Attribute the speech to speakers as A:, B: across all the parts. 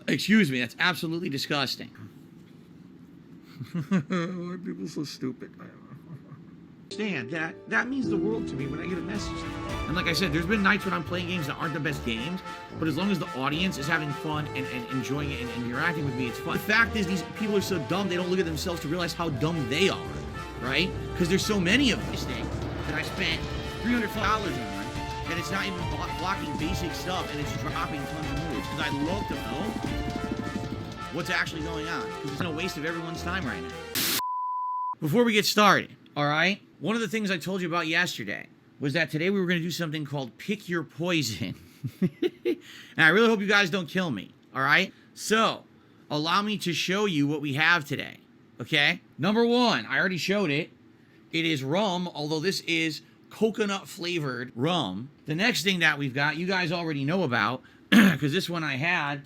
A: Excuse me, that's absolutely disgusting. Why are people so stupid? Understand that means the world to me when I get a message like that. And like I said, there's been nights when I'm playing games that aren't the best games, but as long as the audience is having fun and enjoying it and interacting with me, it's fun. The fact is, these people are so dumb, they don't look at themselves to realize how dumb they are, right? Because there's so many of this thing that I spent $300 on, and it's not even blocking basic stuff, and it's dropping tons of moves. Because I'd love to know what's actually going on, because it's a waste of everyone's time right now. Before we get started, all right? One of the things I told you about yesterday was that today we were going to do something called Pick Your Poison. And I really hope you guys don't kill me, all right? So, allow me to show you what we have today, okay? Number one, I already showed it. It is rum, although this is coconut-flavored rum. The next thing that we've got, you guys already know about, because this one I had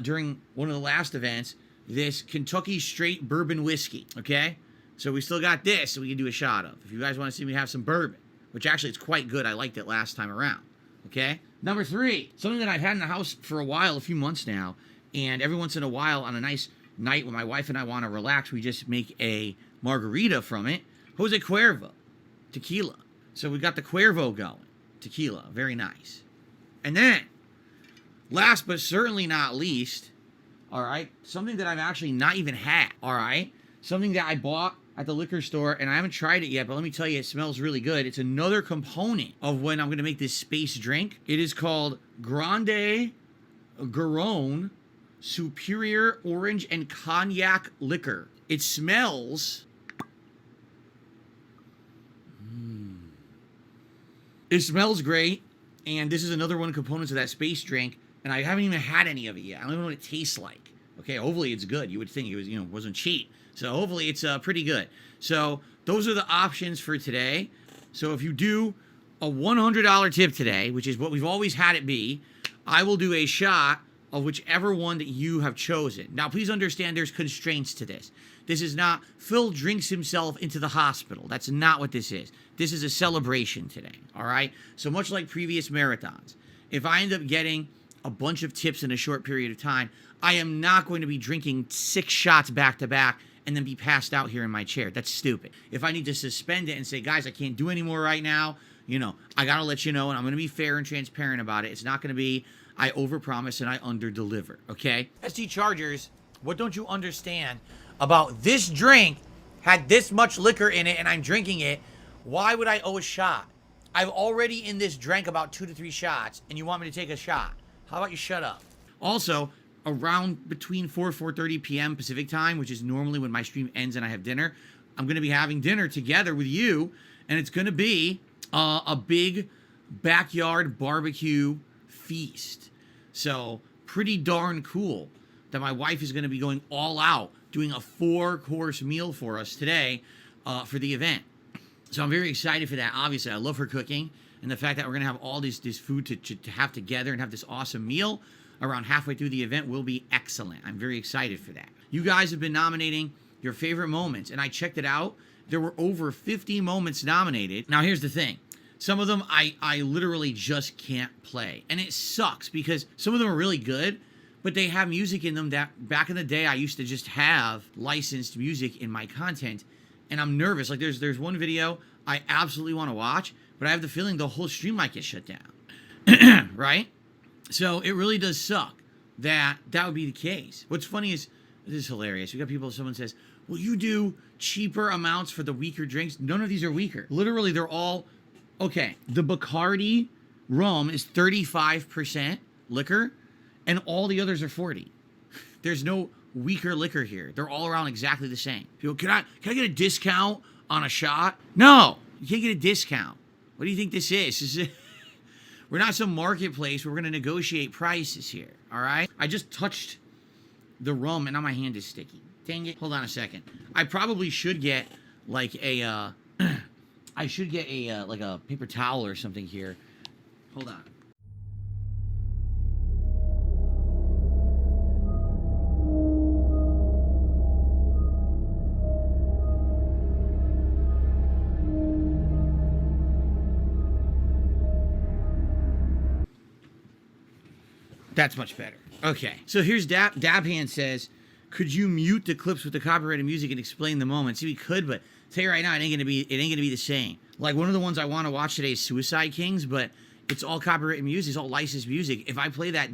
A: during one of the last events, this Kentucky Straight Bourbon Whiskey, okay? So we still got this that we can do a shot of. If you guys want to see me have some bourbon, which actually it's quite good. I liked it last time around, okay? Number three, something that I've had in the house for a while, a few months now, and every once in a while on a nice night when my wife and I want to relax, we just make a margarita from it. Jose Cuervo, tequila. So we got the Cuervo going, tequila, very nice. And then, last but certainly not least, all right, something that I've actually not even had, all right? Something that I bought at the liquor store, and I haven't tried it yet, but let me tell you, it smells really good. It's another component of when I'm going to make this space drink. It is called Grande Garonne Superior Orange and Cognac Liquor. It smells... It smells great, and this is another one of the components of that space drink, and I haven't even had any of it yet. I don't even know what it tastes like. Okay, hopefully it's good. You would think it was, wasn't cheap. So hopefully it's pretty good. So those are the options for today. So if you do a $100 tip today, which is what we've always had it be, I will do a shot of whichever one that you have chosen. Now, please understand there's constraints to this. This is not Phil drinks himself into the hospital. That's not what this is. This is a celebration today, all right? So much like previous marathons, if I end up getting a bunch of tips in a short period of time, I am not going to be drinking 6 shots back to back and then be passed out here in my chair. That's stupid. If I need to suspend it and say, guys, I can't do any more right now, I got to let you know, and I'm going to be fair and transparent about it. It's not going to be, I overpromise and I underdeliver, okay? SD Chargers, what don't you understand about this drink had this much liquor in it and I'm drinking it? Why would I owe a shot? I've already in this drank about 2 to 3 shots, and you want me to take a shot? How about you shut up? Also, around between 4:30 p.m. Pacific time, which is normally when my stream ends and I have dinner, I'm going to be having dinner together with you, and it's going to be a big backyard barbecue feast. So pretty darn cool that my wife is going to be going all out, doing a 4-course meal for us today for the event. So I'm very excited for that. Obviously, I love her cooking, and the fact that we're going to have all this food to have together and have this awesome meal around halfway through the event will be excellent. I'm very excited for that. You guys have been nominating your favorite moments, and I checked it out. There were over 50 moments nominated. Now, here's the thing. Some of them I literally just can't play, and it sucks because some of them are really good, but they have music in them that back in the day I used to just have licensed music in my content, and I'm nervous. Like there's one video I absolutely want to watch, but I have the feeling the whole stream might get shut down, right? So it really does suck that would be the case. What's funny is, this is hilarious. We got people, someone says, well, you do cheaper amounts for the weaker drinks. None of these are weaker. Literally, they're all, okay, the Bacardi rum is 35% liquor, and all the others are 40. There's no weaker liquor here. They're all around exactly the same. People, can I get a discount on a shot? No, you can't get a discount. What do you think this is? We're not some marketplace where we're going to negotiate prices here, all right? I just touched the rum, and now my hand is sticky. Dang it. Hold on a second. I probably should get, like, a, like a paper towel or something here. Hold on. That's much better. Okay. So here's Dabhand says, could you mute the clips with the copyrighted music and explain the moment? See, we could, but I'll tell you right now, it ain't gonna be the same. Like, one of the ones I want to watch today is Suicide Kings, but it's all copyrighted music. It's all licensed music. If I play that,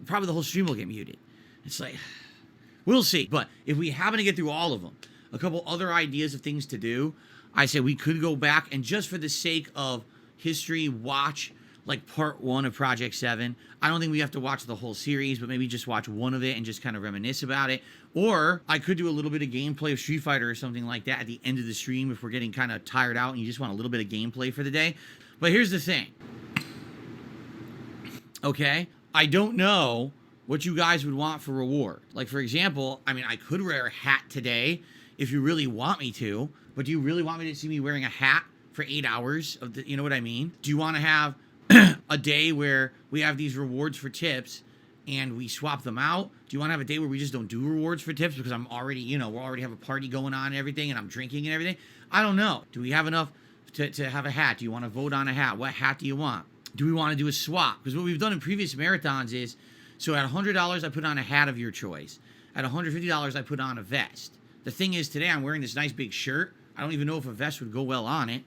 A: probably the whole stream will get muted. It's like, we'll see. But if we happen to get through all of them, a couple other ideas of things to do, I said we could go back and just for the sake of history, watch like part 1 of Project 7. I don't think we have to watch the whole series, but maybe just watch one of it and just kind of reminisce about it. Or I could do a little bit of gameplay of Street Fighter or something like that at the end of the stream if we're getting kind of tired out and you just want a little bit of gameplay for the day. But here's the thing. Okay? I don't know what you guys would want for reward. Like, for example, I mean, I could wear a hat today if you really want me to, but do you really want me to see me wearing a hat for 8 hours of the, you know what I mean? Do you want to have a day where we have these rewards for tips and we swap them out? Do you want to have a day where we just don't do rewards for tips because I'm already, you know, we already have a party going on and everything and I'm drinking and everything? I don't know. Do we have enough to have a hat? Do you want to vote on a hat? What hat do you want? Do we want to do a swap? Because what we've done in previous marathons is, so at $100, I put on a hat of your choice. At $150, I put on a vest. The thing is, today I'm wearing this nice big shirt. I don't even know if a vest would go well on it.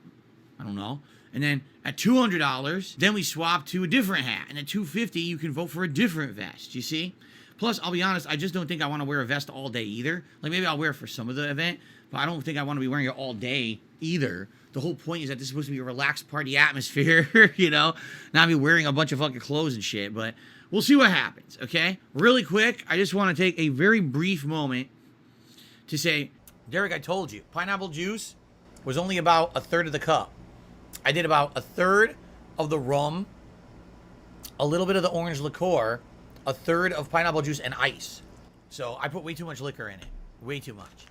A: I don't know. And then at $200, then we swap to a different hat. And at $250, you can vote for a different vest, you see? Plus, I'll be honest, I just don't think I want to wear a vest all day either. Like, maybe I'll wear it for some of the event, but I don't think I want to be wearing it all day either. The whole point is that this is supposed to be a relaxed party atmosphere, you know? Not be wearing a bunch of fucking clothes and shit, but we'll see what happens, okay? Really quick, I just want to take a very brief moment to say, Derek, I told you, pineapple juice was only about a third of the cup. I did about a third of the rum, a little bit of the orange liqueur, a third of pineapple juice, and ice. So I put way too much liquor in it. Way too much.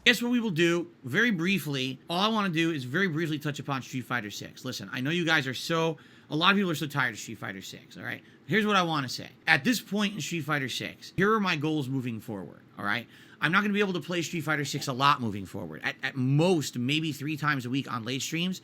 A: Guess what we will do, very briefly, all I want to do is very briefly touch upon Street Fighter 6. Listen, I know you guys are a lot of people are so tired of Street Fighter 6, all right? Here's what I want to say. At this point in Street Fighter 6, here are my goals moving forward, all right? I'm not going to be able to play Street Fighter 6 a lot moving forward. At most, maybe 3 times a week on late streams.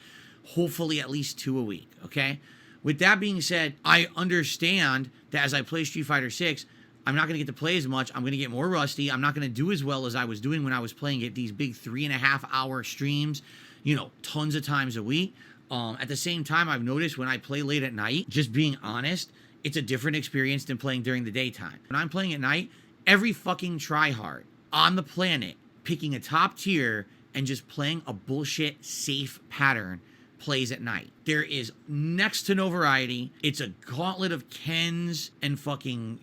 A: Hopefully at least 2 a week, okay? With that being said, I understand that as I play Street Fighter 6, I'm not going to get to play as much. I'm going to get more rusty. I'm not going to do as well as I was doing when I was playing at these big 3.5-hour streams, you know, tons of times a week. At the same time, I've noticed when I play late at night, just being honest, it's a different experience than playing during the daytime. When I'm playing at night, every fucking tryhard on the planet picking a top tier and just playing a bullshit safe pattern plays at night. There is next to no variety. It's a gauntlet of Kens and fucking,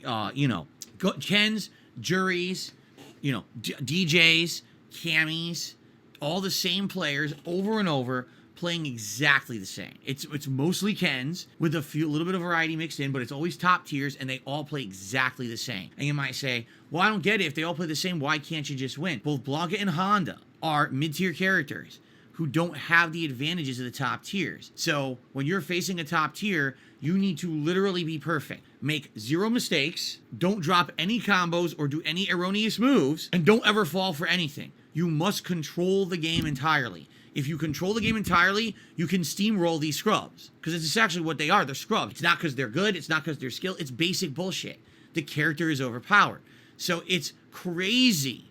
A: Kens, juries, you know, DJs, camis, all the same players over and over playing exactly the same. It's mostly Kens with a little bit of variety mixed in, but it's always top tiers and they all play exactly the same. And you might say, well, I don't get it. If they all play the same, why can't you just win? Both Blanca and Honda are mid-tier characters who don't have the advantages of the top tiers. So when you're facing a top tier, you need to literally be perfect. Make 0 mistakes, don't drop any combos or do any erroneous moves, and don't ever fall for anything. You must control the game entirely. If you control the game entirely, you can steamroll these scrubs. Because it's actually what they are, they're scrubs. It's not because they're good, it's not because they're skilled, it's basic bullshit. The character is overpowered. So it's crazy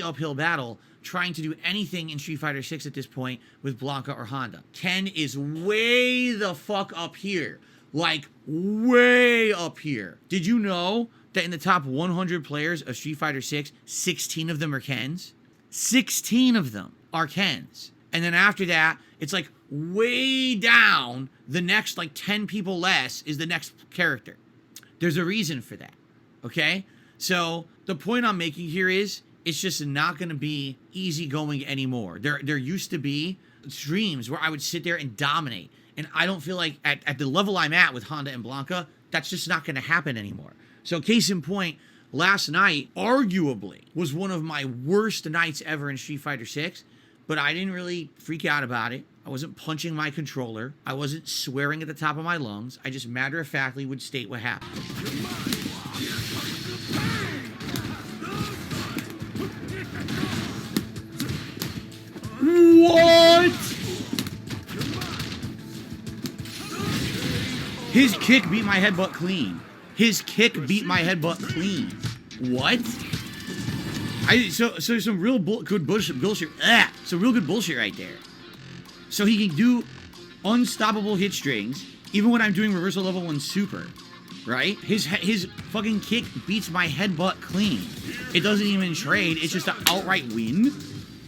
A: uphill battle trying to do anything in Street Fighter 6 at this point with Blanca or Honda. Ken is way the fuck up here. Like, way up here. Did you know that in the top 100 players of Street Fighter 6, 16 of them are Kens? 16 of them are Kens. And then after that, it's like way down, the next like 10 people less is the next character. There's a reason for that, okay? So the point I'm making here is, it's just not going to be easy going anymore. There used to be streams where I would sit there and dominate. And I don't feel like at the level I'm at with Honda and Blanca, that's just not going to happen anymore. So case in point, last night, arguably, was one of my worst nights ever in Street Fighter 6. But I didn't really freak out about it. I wasn't punching my controller. I wasn't swearing at the top of my lungs. I just matter-of-factly would state what happened. What? His kick beat my headbutt clean. His kick beat my headbutt clean. What? So some real good bullshit. Some real good bullshit right there. So he can do unstoppable hit strings, even when I'm doing reversal level 1 super, right? His fucking kick beats my headbutt clean. It doesn't even trade. It's just an outright win.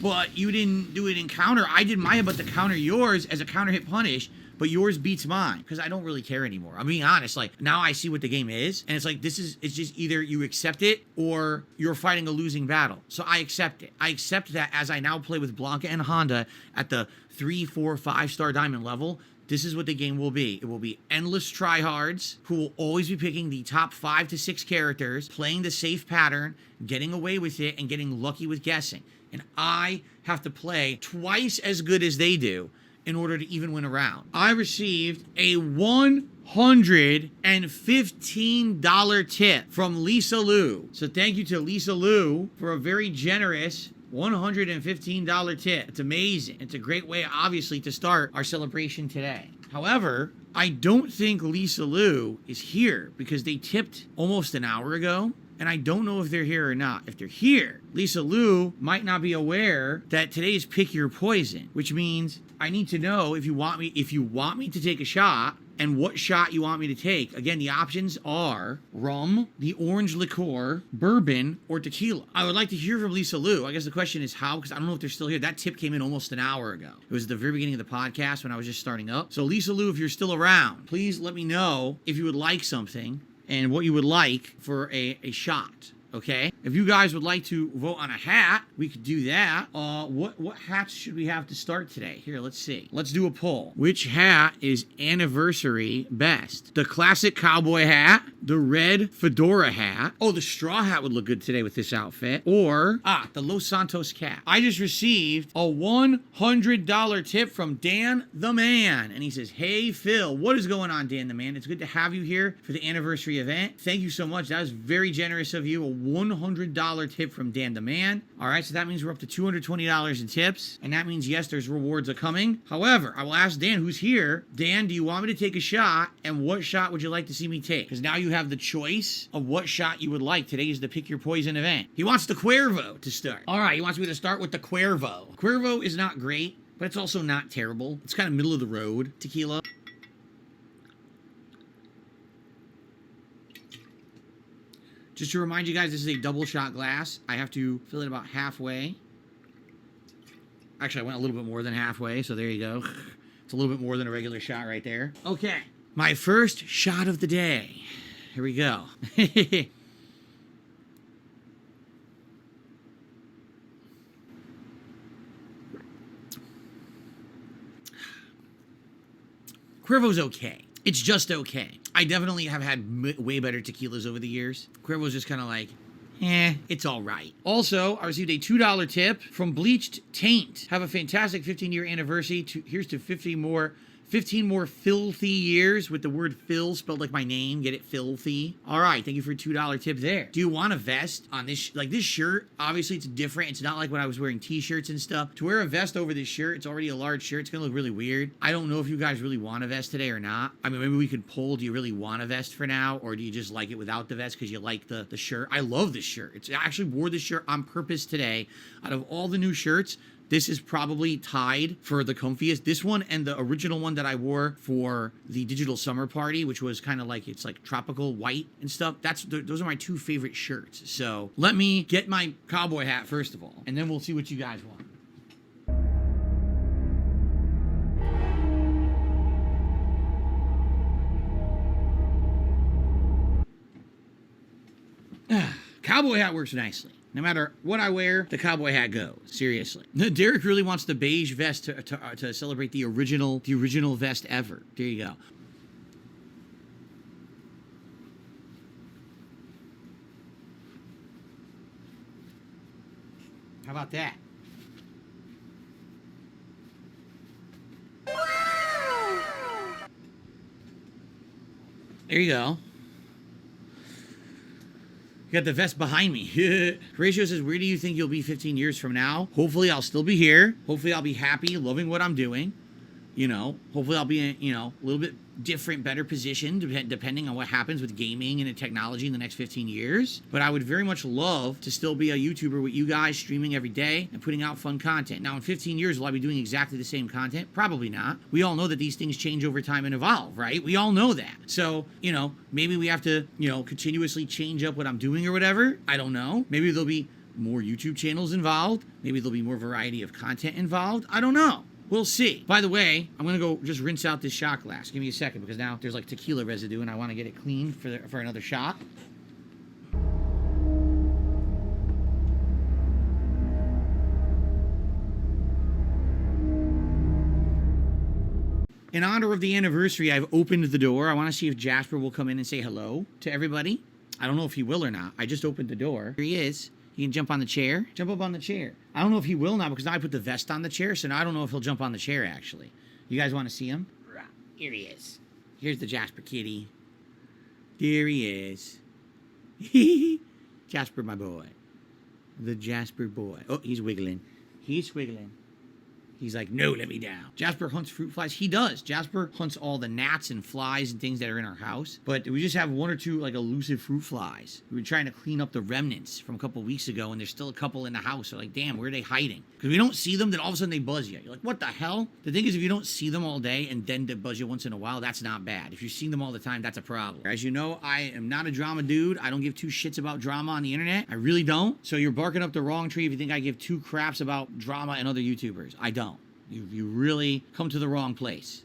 A: But you didn't do it in counter. I did my headbutt to counter yours as a counter hit punish, but yours beats mine because I don't really care anymore. I'm being honest. Like, now I see what the game is, and it's like, it's just either you accept it or you're fighting a losing battle. So I accept it. I accept that as I now play with Blanca and Honda at the 3, 4, 5-star diamond level. This is what the game will be. It will be endless tryhards who will always be picking the top 5 to 6 characters, playing the safe pattern, getting away with it, and getting lucky with guessing. And I have to play twice as good as they do in order to even win a round. I received a $115 tip from Lisa Lou. So thank you to Lisa Lou for a very generous $115 tip. It's amazing. It's a great way, obviously, to start our celebration today. However, I don't think Lisa Lou is here because they tipped almost an hour ago. And I don't know if they're here or not. If they're here, Lisa Lou might not be aware that today is Pick Your Poison, which means I need to know if you want me to take a shot and what shot you want me to take. Again, the options are rum, the orange liqueur, bourbon, or tequila. I would like to hear from Lisa Lou. I guess the question is how, because I don't know if they're still here. That tip came in almost an hour ago. It was at the very beginning of the podcast when I was just starting up. So Lisa Lou, if you're still around, please let me know if you would like something and what you would like for a shot, okay? If you guys would like to vote on a hat, we could do that. What hats should we have to start today? Here, let's see. Let's do a poll. Which hat is anniversary best? The classic cowboy hat, the red fedora hat. Oh, the straw hat would look good today with this outfit. Or, the Los Santos cap. I just received a $100 tip from Dan the Man. And he says, hey, Phil, what is going on, Dan the Man? It's good to have you here for the anniversary event. Thank you so much. That was very generous of you. A $100 tip from Dan the Man. All right, so that means we're up to $220 in tips. And that means, yes, there's rewards are coming. However, I will ask Dan, who's here. Dan, do you want me to take a shot? And what shot would you like to see me take? Because now you have the choice of what shot you would like. Today is the Pick Your Poison event. He wants the Cuervo to start. All right, he wants me to start with the Cuervo. Cuervo is not great, but it's also not terrible. It's kind of middle of the road tequila. Just to remind you guys, this is a double shot glass. I have to fill it about halfway. Actually, I went a little bit more than halfway, so there you go. It's a little bit more than a regular shot right there. Okay, my first shot of the day. Here we go. Cuervo's okay. It's just okay. I definitely have had way better tequilas over the years. Cuervo's just kind of like, it's all right. Also, I received a $2 tip from Bleached Taint. Have a fantastic 15-year anniversary. Here's to 15 more filthy years with the word Phill spelled like my name. Get it? Filthy. All right. Thank you for a $2 tip there. Do you want a vest on this? Like this shirt, obviously it's different. It's not like when I was wearing t-shirts and stuff. To wear a vest over this shirt, it's already a large shirt. It's going to look really weird. I don't know if you guys really want a vest today or not. I mean, maybe we could poll, do you really want a vest for now? Or do you just like it without the vest because you like the shirt? I love this shirt. I actually wore this shirt on purpose today. Out of all the new shirts, this is probably tied for the comfiest. This one and the original one that I wore for the digital summer party, which was kind of like, it's like tropical white and stuff. Those are my two favorite shirts. So let me get my cowboy hat first of all, and then we'll see what you guys want. Cowboy hat works nicely. No matter what I wear, the cowboy hat goes. Seriously. Derek really wants the beige vest to celebrate the original vest ever. There you go. How about that? There you go. You got the vest behind me. Horatio says, where do you think you'll be 15 years from now? Hopefully I'll still be here. Hopefully I'll be happy, loving what I'm doing. You know, hopefully I'll be in, a little bit different, better position depending on what happens with gaming and technology in the next 15 years. But I would very much love to still be a YouTuber with you guys, streaming every day and putting out fun content. Now, in 15 years, will I be doing exactly the same content? Probably not. We all know that these things change over time and evolve, right? We all know that. So, maybe we have to, continuously change up what I'm doing or whatever. I don't know. Maybe there'll be more YouTube channels involved. Maybe there'll be more variety of content involved. I don't know. We'll see. By the way, I'm going to go just rinse out this shot glass. Give me a second, because now there's like tequila residue, and I want to get it clean for another shot. In honor of the anniversary, I've opened the door. I want to see if Jasper will come in and say hello to everybody. I don't know if he will or not. I just opened the door. Here he is. He can jump on the chair. Jump up on the chair. I don't know if he will now, because now I put the vest on the chair, so now I don't know if he'll jump on the chair, actually. You guys want to see him? Here he is. Here's the Jasper kitty. There he is. Jasper, my boy. The Jasper boy. Oh, he's wiggling. He's wiggling. He's like, no, let me down. Jasper hunts fruit flies. He does. Jasper hunts all the gnats and flies and things that are in our house. But we just have one or two like elusive fruit flies. We were trying to clean up the remnants from a couple weeks ago, and there's still a couple in the house. So like, damn, where are they hiding? Because we don't see them, then all of a sudden they buzz you. You're like, what the hell? The thing is, if you don't see them all day and then they buzz you once in a while, that's not bad. If you're seeing them all the time, that's a problem. As you know, I am not a drama dude. I don't give two shits about drama on the internet. I really don't. So you're barking up the wrong tree if you think I give two craps about drama and other YouTubers. I don't. You really come to the wrong place.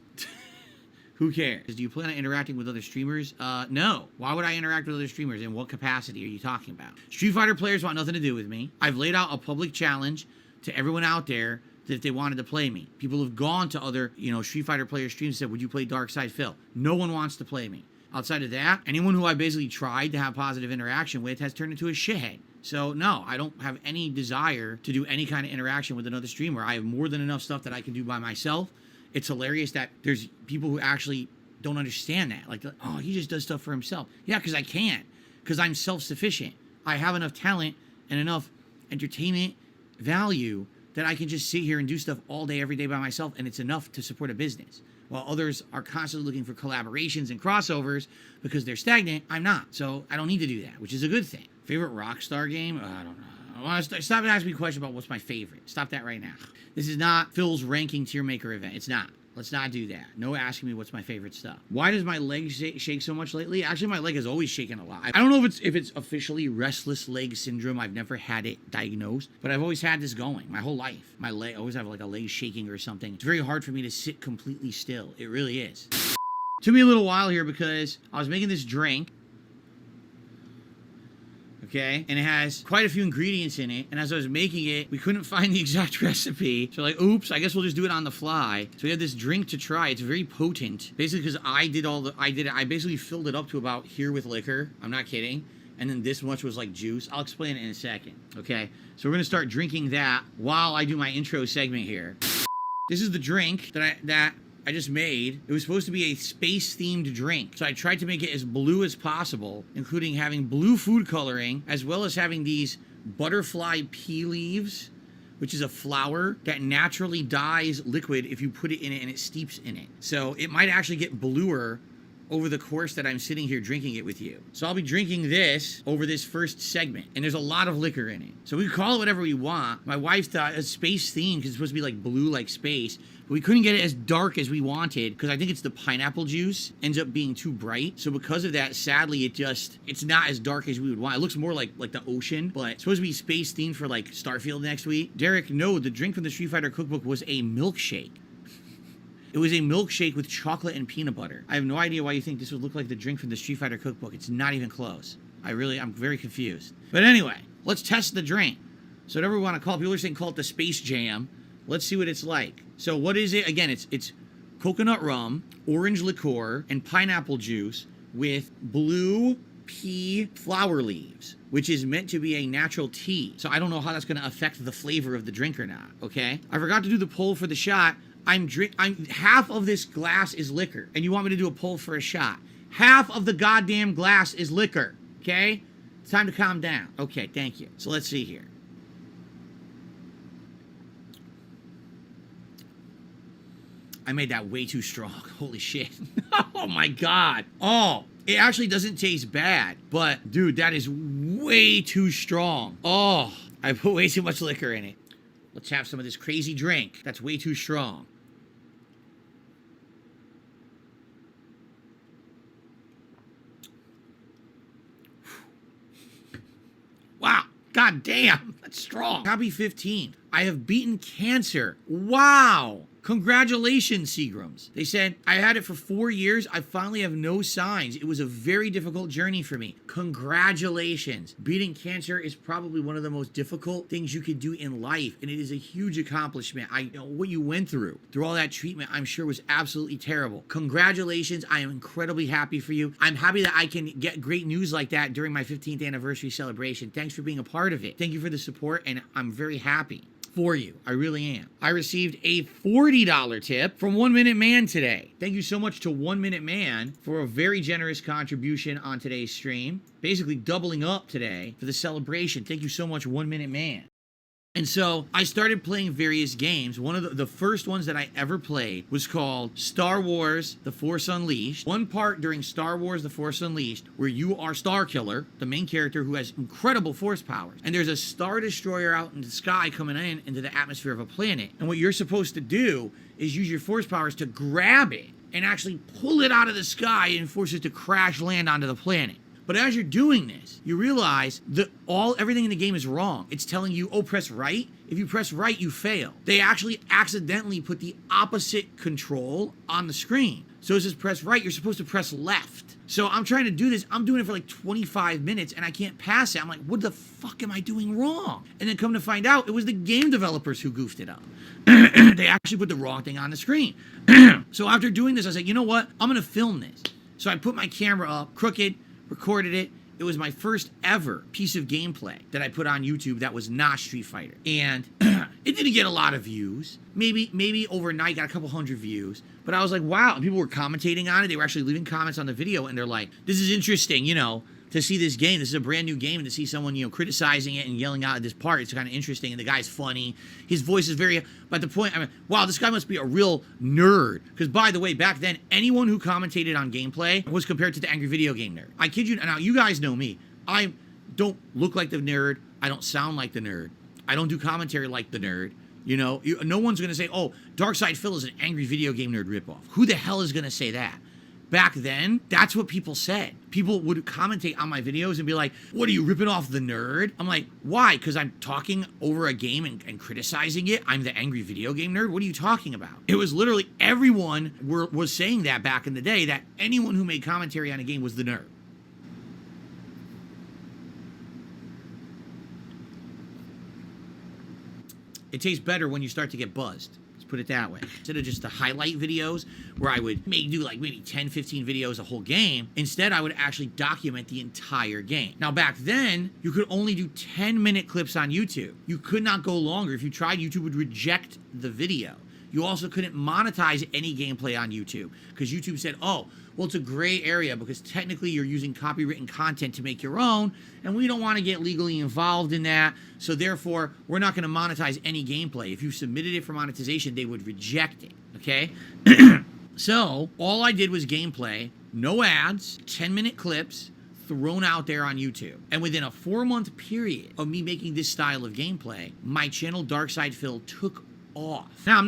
A: Who cares? Do you plan on interacting with other streamers? No. Why would I interact with other streamers? In what capacity are you talking about? Street Fighter players want nothing to do with me. I've laid out a public challenge to everyone out there that if they wanted to play me. People have gone to other, Street Fighter player streams and said, would you play Darkside Phill? No one wants to play me. Outside of that, anyone who I basically tried to have positive interaction with has turned into a shithead. So no, I don't have any desire to do any kind of interaction with another streamer. I have more than enough stuff that I can do by myself. It's hilarious that there's people who actually don't understand that. Like, oh, he just does stuff for himself. Yeah, because I can't. Because I'm self-sufficient. I have enough talent and enough entertainment value that I can just sit here and do stuff all day, every day by myself, and it's enough to support a business. While others are constantly looking for collaborations and crossovers because they're stagnant, I'm not. So I don't need to do that, which is a good thing. Favorite Rockstar game? I don't know. I want to stop and ask me a question about what's my favorite. Stop that right now. This is not Phil's ranking tier maker event. It's not. Let's not do that. No asking me what's my favorite stuff. Why does my leg shake so much lately? Actually, my leg has always shaken a lot. I don't know if it's officially restless leg syndrome. I've never had it diagnosed, but I've always had this going my whole life. My leg, I always have like a leg shaking or something. It's very hard for me to sit completely still. It really is. Took me a little while here because I was making this drink. Okay, and it has quite a few ingredients in it, and as I was making it, we couldn't find the exact recipe, so like, oops, I guess we'll just do it on the fly. So we had this drink to try. It's very potent, basically because I basically filled it up to about here with liquor. I'm not kidding. And then this much was like juice. I'll explain it in a second. Okay, so we're gonna start drinking that while I do my intro segment here. This is the drink that I just made. It was supposed to be a space-themed drink. So I tried to make it as blue as possible, including having blue food coloring, as well as having these butterfly pea leaves, which is a flower that naturally dyes liquid if you put it in it and it steeps in it. So it might actually get bluer over the course that I'm sitting here drinking it with you. So I'll be drinking this over this first segment, and there's a lot of liquor in it. So we can call it whatever we want. My wife thought it's space themed because it's supposed to be like blue like space, but we couldn't get it as dark as we wanted because I think it's the pineapple juice ends up being too bright. So because of that, sadly, it's not as dark as we would want. It looks more like the ocean, but it's supposed to be space themed for like Starfield next week. Derek, no, the drink from the Street Fighter cookbook was a milkshake. It was a milkshake with chocolate and peanut butter. I have no idea why you think this would look like the drink from the Street Fighter cookbook. It's not even close. I'm very confused. But anyway, let's test the drink. So whatever we want to call it, people are saying call it the Space Jam. Let's see what it's like. So what is it? Again, it's coconut rum, orange liqueur, and pineapple juice with blue pea flower leaves, which is meant to be a natural tea. So I don't know how that's going to affect the flavor of the drink or not, okay? I forgot to do the poll for the shot. I'm half of this glass is liquor, and you want me to do a poll for a shot. Half of the goddamn glass is liquor, okay? It's time to calm down. Okay, thank you. So let's see here. I made that way too strong. Holy shit. Oh my God. Oh, it actually doesn't taste bad, but dude, that is way too strong. Oh, I put way too much liquor in it. Let's have some of this crazy drink. That's way too strong. Wow. God damn. That's strong. Happy 15th. I have beaten cancer. Wow. Congratulations, Seagrams. They said, I had it for 4 years. I finally have no signs. It was a very difficult journey for me. Congratulations. Beating cancer is probably one of the most difficult things you could do in life, and it is a huge accomplishment. I know what you went through all that treatment, I'm sure was absolutely terrible. Congratulations. I am incredibly happy for you. I'm happy that I can get great news like that during my 15th anniversary celebration. Thanks for being a part of it. Thank you for the support, and I'm very happy for you. I really am. I received a $40 tip from 1 Minute Man today. Thank you so much to 1 Minute Man for a very generous contribution on today's stream. Basically doubling up today for the celebration. Thank you so much, 1 Minute Man. And so I started playing various games. One of the first ones that I ever played was called Star Wars The Force Unleashed. One part during Star Wars The Force Unleashed where you are Starkiller, the main character who has incredible force powers. And there's a Star Destroyer out in the sky coming into the atmosphere of a planet. And what you're supposed to do is use your force powers to grab it and actually pull it out of the sky and force it to crash land onto the planet. But as you're doing this, you realize that everything in the game is wrong. It's telling you, oh, press right. If you press right, you fail. They actually accidentally put the opposite control on the screen. So it says press right, you're supposed to press left. So I'm trying to do this. I'm doing it for like 25 minutes and I can't pass it. I'm like, what the fuck am I doing wrong? And then come to find out, it was the game developers who goofed it up. They actually put the wrong thing on the screen. So after doing this, I said, you know what? I'm going to film this. So I put my camera up, crooked, recorded it. It was my first ever piece of gameplay that I put on YouTube that was not Street Fighter. And it didn't get a lot of views. Maybe overnight got a couple hundred views. But I was like, wow. And people were commentating on it. They were actually leaving comments on the video. And they're like, this is interesting, to see this game. This is a brand new game. And to see someone, criticizing it and yelling out at this part, it's kind of interesting. And the guy's funny. His voice is very, but the point, wow, this guy must be a real nerd. Because by the way, back then, anyone who commentated on gameplay was compared to the angry video game nerd. I kid you, now you guys know me. I don't look like the nerd. I don't sound like the nerd. I don't do commentary like the nerd. No one's going to say, oh, Darkside Phill is an angry video game nerd ripoff. Who the hell is going to say that? Back then, that's what people said. People would commentate on my videos and be like, what are you, ripping off the nerd? I'm like, why? Because I'm talking over a game and criticizing it? I'm the angry video game nerd? What are you talking about? It was literally everyone was saying that back in the day, that anyone who made commentary on a game was the nerd. It tastes better when you start to get buzzed. Put it that way. Instead of just the highlight videos where I would do like maybe 10, 15 videos a whole game, instead I would actually document the entire game. Now back then, you could only do 10-minute clips on YouTube. You could not go longer. If you tried, YouTube would reject the video. You also couldn't monetize any gameplay on YouTube because YouTube said, oh, well, it's a gray area because technically you're using copywritten content to make your own, and we don't want to get legally involved in that, so therefore, we're not going to monetize any gameplay. If you submitted it for monetization, they would reject it, okay? So, all I did was gameplay, no ads, 10-minute clips, thrown out there on YouTube. And within a 4-month period of me making this style of gameplay, my channel, Darkside Phill, took off. Now,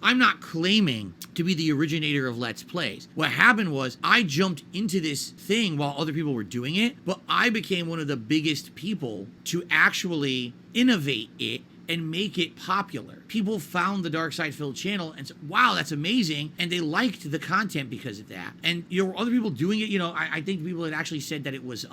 A: I'm not claiming to be the originator of Let's Plays. What happened was I jumped into this thing while other people were doing it, but I became one of the biggest people to actually innovate it and make it popular. People found the Darkside Phill channel and said, wow, that's amazing. And they liked the content because of that. And other people doing it, I think people had actually said that it was,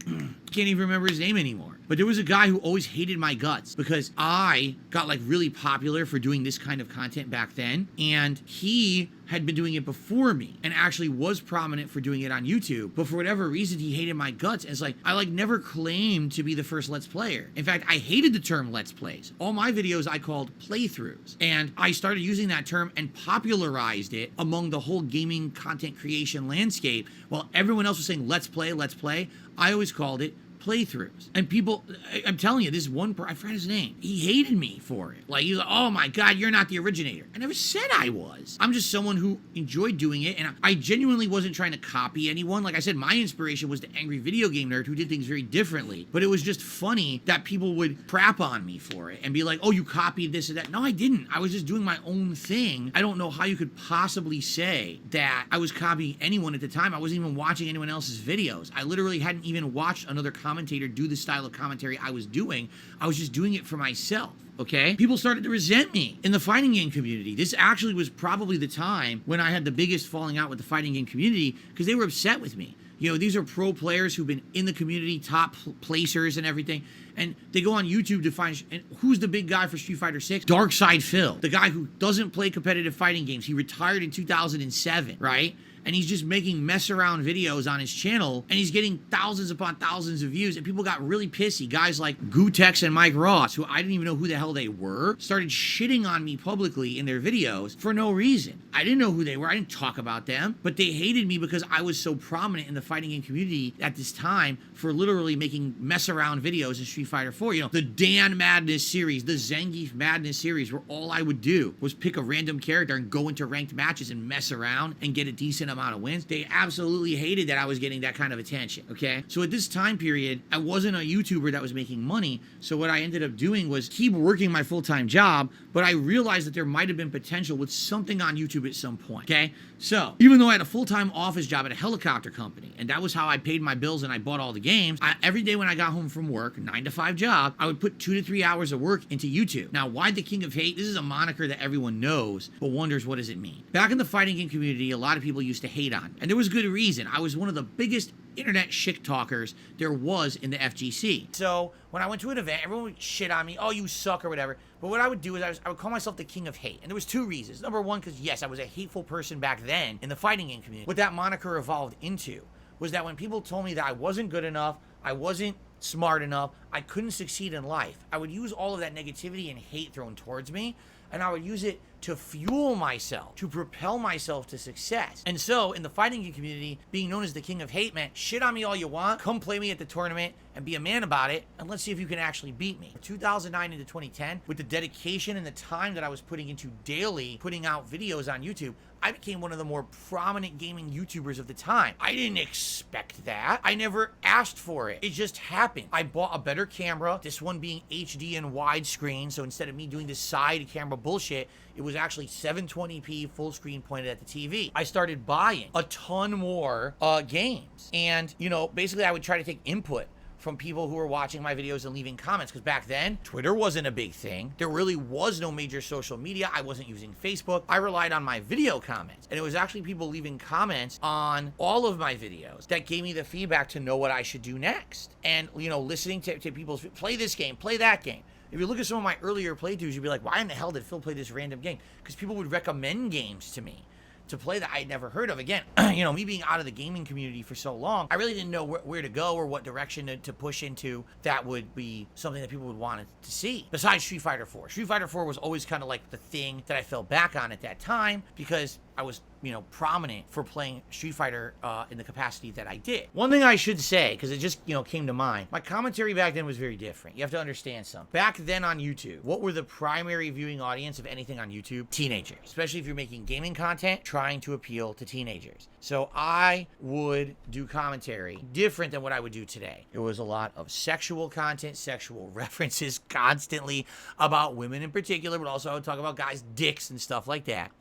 A: can't even remember his name anymore. But there was a guy who always hated my guts because I got like really popular for doing this kind of content back then. And he had been doing it before me and actually was prominent for doing it on YouTube. But for whatever reason, he hated my guts. And it's like, I never claimed to be the first Let's Player. In fact, I hated the term Let's Plays. All my videos I called playthroughs. And I started using that term and popularized it among the whole gaming content creation landscape. While everyone else was saying, let's play, I always called it playthroughs. And people, I'm telling you, this one, I forgot his name. He hated me for it. Like, he was like, oh my God, you're not the originator. I never said I was. I'm just someone who enjoyed doing it. And I genuinely wasn't trying to copy anyone. Like I said, my inspiration was the angry video game nerd who did things very differently. But it was just funny that people would crap on me for it and be like, oh, you copied this and that. No, I didn't. I was just doing my own thing. I don't know how you could possibly say that I was copying anyone at the time. I wasn't even watching anyone else's videos. I literally hadn't even watched another commentator do the style of commentary I was doing. I was just doing it for myself. Okay? People started to resent me in the fighting game community. This actually was probably the time when I had the biggest falling out with the fighting game community because they were upset with me. You know, these are pro players who've been in the community, top placers and everything. And they go on YouTube to find, and who's the big guy for Street Fighter 6? Phill, the guy who doesn't play competitive fighting games. He retired in 2007, right? And he's just making mess around videos on his channel, and he's getting thousands upon thousands of views, and people got really pissy. Guys like Gutex and Mike Ross, who I didn't even know who the hell they were, started shitting on me publicly in their videos for no reason. I didn't know who they were. I didn't talk about them, but they hated me because I was so prominent in the fighting game community at this time for literally making mess around videos in Street Fighter 4. You know, the Dan Madness series, the Zangief Madness series, where all I would do was pick a random character and go into ranked matches and mess around and get a decent amount of wins. They absolutely hated that I was getting that kind of attention, okay? So at this time period, I wasn't a YouTuber that was making money, so what I ended up doing was keep working my full-time job, but I realized that there might have been potential with something on YouTube at some point, okay? So, even though I had a full-time office job at a helicopter company, and that was how I paid my bills and I bought all the games, every day when I got home from work, 9 to 5 job, I would put 2 to 3 hours of work into YouTube. Now, why the King of Hate? This is a moniker that everyone knows, but wonders what does it mean. Back in the fighting game community, a lot of people used to hate on me, and there was good reason. I was one of the biggest internet shit talkers there was in the FGC. So when I went to an event, everyone would shit on me, oh, you suck or whatever. But what I would do is I would call myself the King of Hate. And there was 2 reasons. Number one, because yes, I was a hateful person back then in the fighting game community. What that moniker evolved into was that when people told me that I wasn't good enough, I wasn't smart enough, I couldn't succeed in life, I would use all of that negativity and hate thrown towards me, and I would use it to fuel myself, to propel myself to success. And so, in the fighting game community, being known as the King of Hate meant shit on me all you want, come play me at the tournament, and be a man about it, and let's see if you can actually beat me. 2009 into 2010, with the dedication and the time that I was putting into daily putting out videos on YouTube, I became one of the more prominent gaming YouTubers of the time. I didn't expect that. I never asked for it. It just happened. I bought a better camera, this one being HD and widescreen, so instead of me doing this side camera bullshit, it was actually 720p full screen pointed at the TV. I started buying a ton more games. And, you know, basically I would try to take input from people who were watching my videos and leaving comments, because back then, Twitter wasn't a big thing. There really was no major social media. I wasn't using Facebook. I relied on my video comments. And it was actually people leaving comments on all of my videos that gave me the feedback to know what I should do next. And, you know, listening to people's, play this game, play that game. If you look at some of my earlier playthroughs, you'd be like, why in the hell did Phill play this random game? Because people would recommend games to me to play that I had never heard of. Again, you know, me being out of the gaming community for so long, I really didn't know where to go or what direction to push into that would be something that people would want to see. Besides Street Fighter 4. Street Fighter 4 was always kind of like the thing that I fell back on at that time because I was, you know, prominent for playing Street Fighter in the capacity that I did. One thing I should say, because it just, you know, came to mind, my commentary back then was very different. You have to understand something. Back then on YouTube, what were the primary viewing audience of anything on YouTube? Teenagers. Especially if you're making gaming content, trying to appeal to teenagers. So I would do commentary different than what I would do today. It was a lot of sexual content, sexual references constantly about women in particular, but also I would talk about guys' dicks and stuff like that.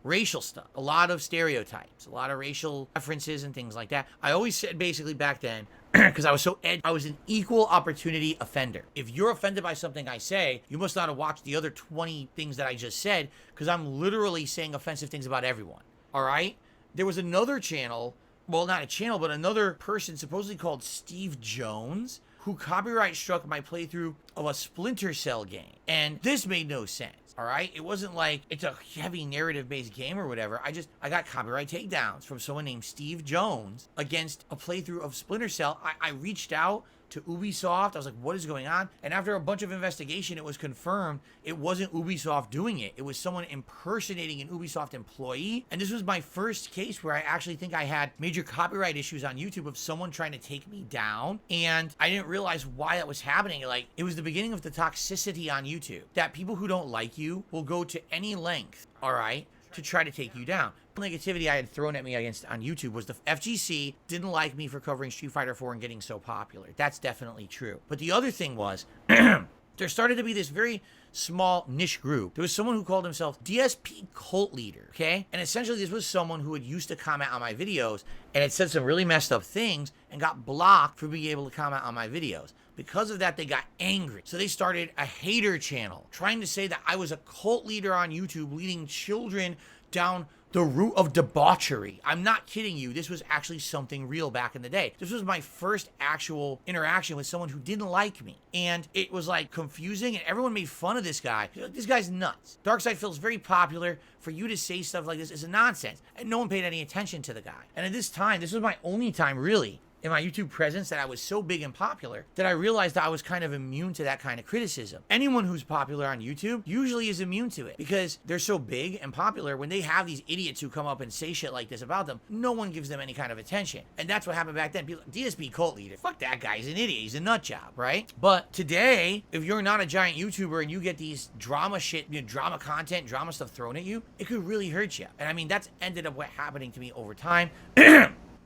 A: Racial stuff, a lot of stereotypes, a lot of racial references and things like that. I always said basically back then, because I was so I was an equal opportunity offender. If you're offended by something I say, you must not have watched the other 20 things that I just said, because I'm literally saying offensive things about everyone. All right? There was another channel, well, not a channel, but another person supposedly called Steve Jones, who copyright struck my playthrough of a Splinter Cell game. And this made no sense. All right, it wasn't like it's a heavy narrative-based game or whatever. I got copyright takedowns from someone named Steve Jones against a playthrough of Splinter Cell. I reached out to Ubisoft. I was like, what is going on? And after a bunch of investigation, it was confirmed it wasn't Ubisoft doing it. It was someone impersonating an Ubisoft employee. And this was my first case where I actually think I had major copyright issues on YouTube of someone trying to take me down. And I didn't realize why that was happening. Like, it was the beginning of the toxicity on YouTube, that people who don't like you will go to any length, all right, to try to take you down. The negativity I had thrown at me against on YouTube was the FGC didn't like me for covering Street Fighter 4 and getting so popular. That's definitely true. But the other thing was, there started to be this very small niche group. There was someone who called himself DSP cult leader, okay? And essentially this was someone who had used to comment on my videos and had said some really messed up things and got blocked for being able to comment on my videos. Because of that, they got angry. So they started a hater channel trying to say that I was a cult leader on YouTube leading children down the route of debauchery. I'm not kidding you. This was actually something real back in the day. This was my first actual interaction with someone who didn't like me. And it was like confusing and everyone made fun of this guy. Like, this guy's nuts. Darkside Phil's very popular. For you to say stuff like this is a nonsense. And no one paid any attention to the guy. And at this time, this was my only time really in my YouTube presence that I was so big and popular that I realized that I was kind of immune to that kind of criticism. Anyone who's popular on YouTube usually is immune to it because they're so big and popular. When they have these idiots who come up and say shit like this about them, no one gives them any kind of attention. And that's what happened back then. People, DSP cult leader, fuck that guy, he's an idiot, he's a nut job, right? But today, if you're not a giant YouTuber and you get these drama shit, drama content, drama stuff thrown at you, it could really hurt you. And I mean, that's ended up what happening to me over time.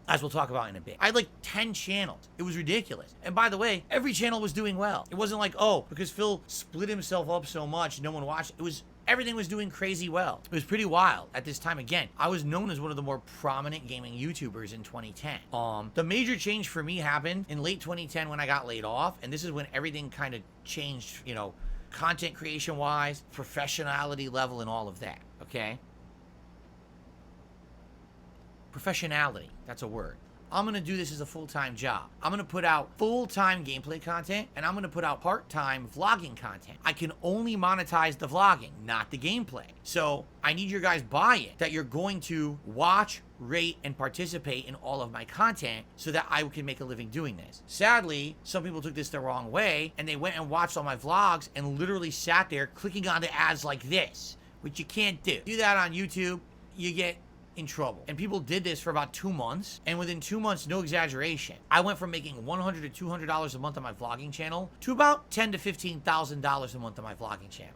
A: As we'll talk about in a bit. I had like 10 channels. It was ridiculous. And by the way, every channel was doing well. It wasn't like, oh, because Phill split himself up so much, no one watched. It was, everything was doing crazy well. It was pretty wild at this time. Again, I was known as one of the more prominent gaming YouTubers in 2010. The major change for me happened in late 2010 when I got laid off. And this is when everything kind of changed, you know, content creation wise, professionality level and all of that, okay? Professionality, that's a word. I'm gonna do this as a full-time job. I'm gonna put out full-time gameplay content and I'm gonna put out part-time vlogging content. I can only monetize the vlogging, not the gameplay. So I need your guys' buy-in that you're going to watch, rate, and participate in all of my content so that I can make a living doing this. Sadly, some people took this the wrong way and they went and watched all my vlogs and literally sat there clicking on the ads like this, which you can't do. Do that on YouTube, you get in trouble. And people did this for about 2 months. And within 2 months, no exaggeration, I went from making $100 to $200 a month on my vlogging channel to about $10,000 to $15,000 a month on my vlogging channel.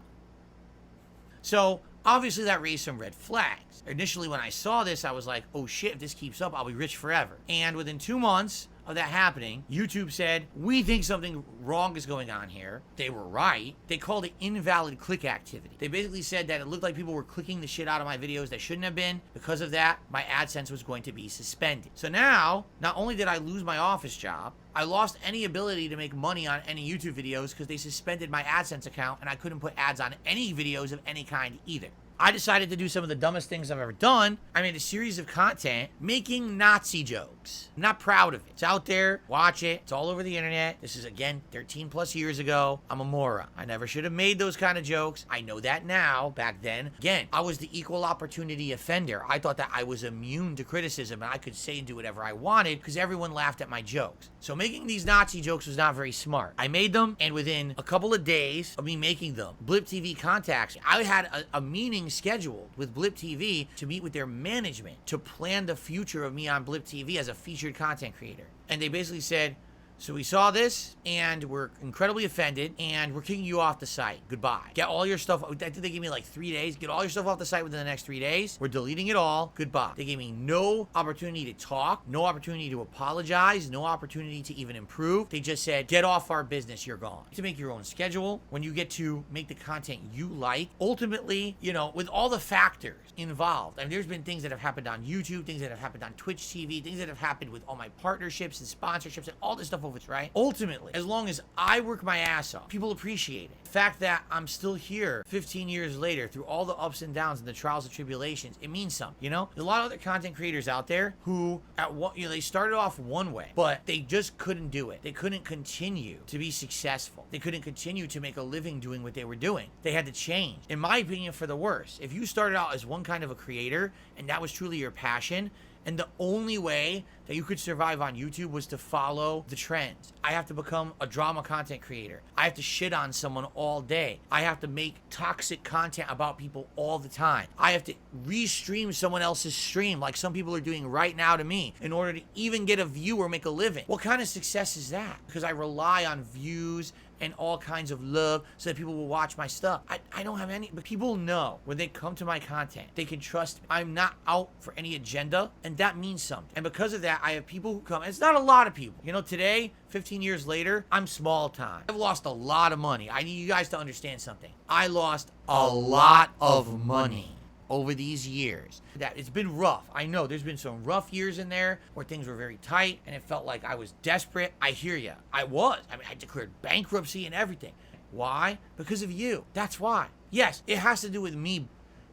A: So obviously that raised some red flags. Initially, when I saw this, I was like, oh shit, if this keeps up, I'll be rich forever. And within 2 months of that happening, YouTube said, we think something wrong is going on here. They were right. They called it invalid click activity. They basically said that it looked like people were clicking the shit out of my videos that shouldn't have been. Because of that, my AdSense was going to be suspended. So now, not only did I lose my office job, I lost any ability to make money on any YouTube videos because they suspended my AdSense account and I couldn't put ads on any videos of any kind either. I decided to do some of the dumbest things I've ever done. I made a series of content making Nazi jokes. I'm not proud of it. It's out there. Watch it. It's all over the internet. This is, again, 13 plus years ago. I'm a moron. I never should have made those kind of jokes. I know that now. Back then, again, I was the equal opportunity offender. I thought that I was immune to criticism and I could say and do whatever I wanted because everyone laughed at my jokes. So making these Nazi jokes was not very smart. I made them, and within a couple of days of me making them, Blip TV contacts me. I had a meeting scheduled with Blip TV to meet with their management to plan the future of me on Blip TV as a featured content creator. And they basically said, so we saw this and we're incredibly offended and we're kicking you off the site. Goodbye. Get all your stuff. I think they gave me like 3 days. Get all your stuff off the site within the next 3 days. We're deleting it all. Goodbye. They gave me no opportunity to talk, no opportunity to apologize, no opportunity to even improve. They just said, get off our business. You're gone. To make your own schedule, when you get to make the content you like, ultimately, you know, with all the factors involved. I mean, there's been things that have happened on YouTube, things that have happened on Twitch TV, things that have happened with all my partnerships and sponsorships and all this stuff over, right? Ultimately, as long as I work my ass off, people appreciate it. The fact that I'm still here 15 years later through all the ups and downs and the trials and tribulations, it means something, you know? There's a lot of other content creators out there who, at one, you know, they started off one way, but they just couldn't do it. They couldn't continue to be successful. They couldn't continue to make a living doing what they were doing. They had to change. In my opinion, for the worse. If you started out as one kind of a creator and that was truly your passion, and the only way that you could survive on YouTube was to follow the trends. I have to become a drama content creator. I have to shit on someone all day. I have to make toxic content about people all the time. I have to restream someone else's stream like some people are doing right now to me in order to even get a view or make a living. What kind of success is that? Because I rely on views and all kinds of love so that people will watch my stuff. I don't have any, but people know when they come to my content, they can trust me. I'm not out for any agenda, and that means something. And because of that, I have people who come, and it's not a lot of people. You know, today, 15 years later, I'm small time. I've lost a lot of money. I need you guys to understand something. I lost a lot of money over these years. That it's been rough. I know there's been some rough years in there where things were very tight and it felt like I was desperate. I hear you. I was. I mean, I declared bankruptcy and everything. Why? Because of you. That's why. Yes, it has to do with me.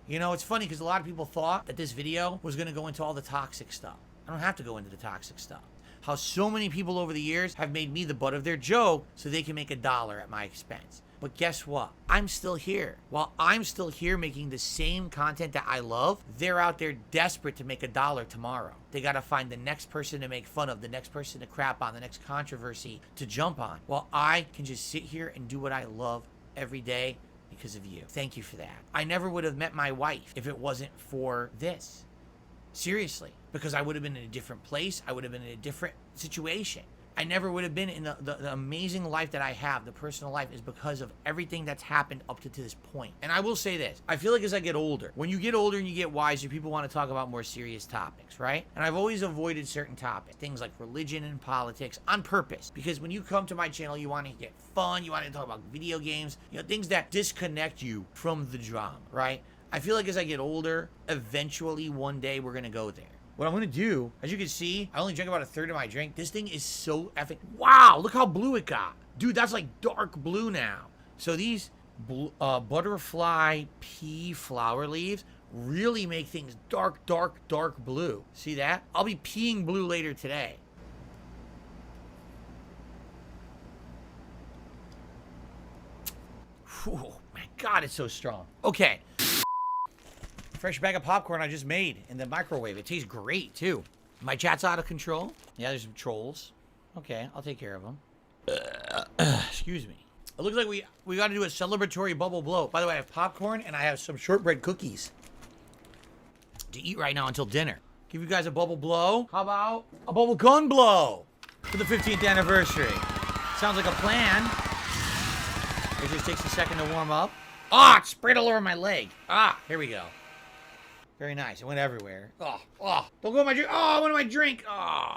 A: You know, it's funny because a lot of people thought that this video was going to go into all the toxic stuff. I don't have to go into the toxic stuff. How so many people over the years have made me the butt of their joke so they can make $1 at my expense. But guess what? I'm still here. While I'm still here making the same content that I love, they're out there desperate to make $1 tomorrow. They got to find the next person to make fun of, the next person to crap on, the next controversy to jump on. While I can just sit here and do what I love every day because of you. Thank you for that. I never would have met my wife if it wasn't for this. Seriously. Because I would have been in a different place. I would have been in a different situation. I never would have been in the amazing life that I have. The personal life is because of everything that's happened up to this point. And I will say this. I feel like as I get older, when you get older and you get wiser, people want to talk about more serious topics, right? And I've always avoided certain topics, things like religion and politics on purpose. Because when you come to my channel, you want to get fun. You want to talk about video games, you know, things that disconnect you from the drama, right? I feel like as I get older, eventually one day we're going to go there. What I'm going to do, as you can see, I only drank about 1/3 of my drink. This thing is so effing... Wow, look how blue it got. Dude, that's like dark blue now. So these butterfly pea flower leaves really make things dark, dark, dark blue. See that? I'll be peeing blue later today. Whew, my God, it's so strong. Okay. Fresh bag of popcorn I just made in the microwave. It tastes great, too. My chat's out of control. Yeah, there's some trolls. Okay, I'll take care of them. Excuse me. It looks like we got to do a celebratory bubble blow. By the way, I have popcorn and I have some shortbread cookies to eat right now until dinner. Give you guys a bubble blow. How about a bubble gun blow for the 15th anniversary? Sounds like a plan. It just takes a second to warm up. Ah, it sprayed all over my leg. Ah, here we go. Very nice. It went everywhere. Oh, don't go in my drink. Oh, it went in my drink. Oh.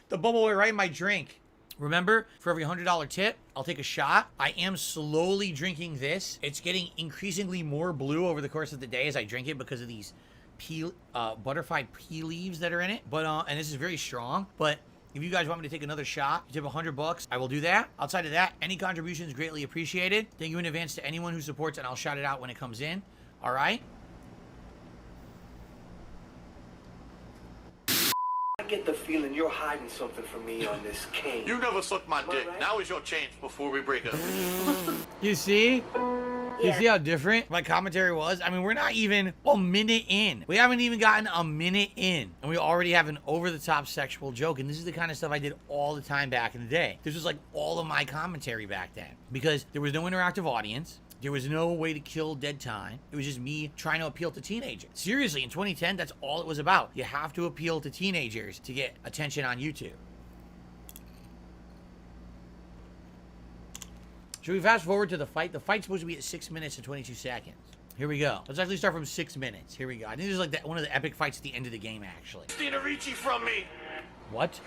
A: The bubble went right in my drink. Remember, for every $100 tip, I'll take a shot. I am slowly drinking this. It's getting increasingly more blue over the course of the day as I drink it because of these butterfly pea leaves that are in it. But, and this is very strong. But if you guys want me to take another shot, you tip $100, I will do that. Outside of that, any contributions greatly appreciated. Thank you in advance to anyone who supports, and I'll shout it out when it comes in. All right?
B: I get the feeling you're hiding something from me on this cane.
C: You never sucked my dick. Right? Now is your chance before we break up.
A: You see? You see how different my commentary was? I mean, we're not even a minute in. We haven't even gotten a minute in. And we already have an over-the-top sexual joke. And this is the kind of stuff I did all the time back in the day. This was like all of my commentary back then. Because there was no interactive audience. There was no way to kill dead time. It was just me trying to appeal to teenagers. Seriously, in 2010, that's all it was about. You have to appeal to teenagers to get attention on YouTube. Should we fast forward to the fight? The fight's supposed to be at 6 minutes and 22 seconds. Here we go. Let's actually start from 6 minutes. Here we go. I think this is like one of the epic fights at the end of the game, actually.
C: Christina Ricci from me.
A: What?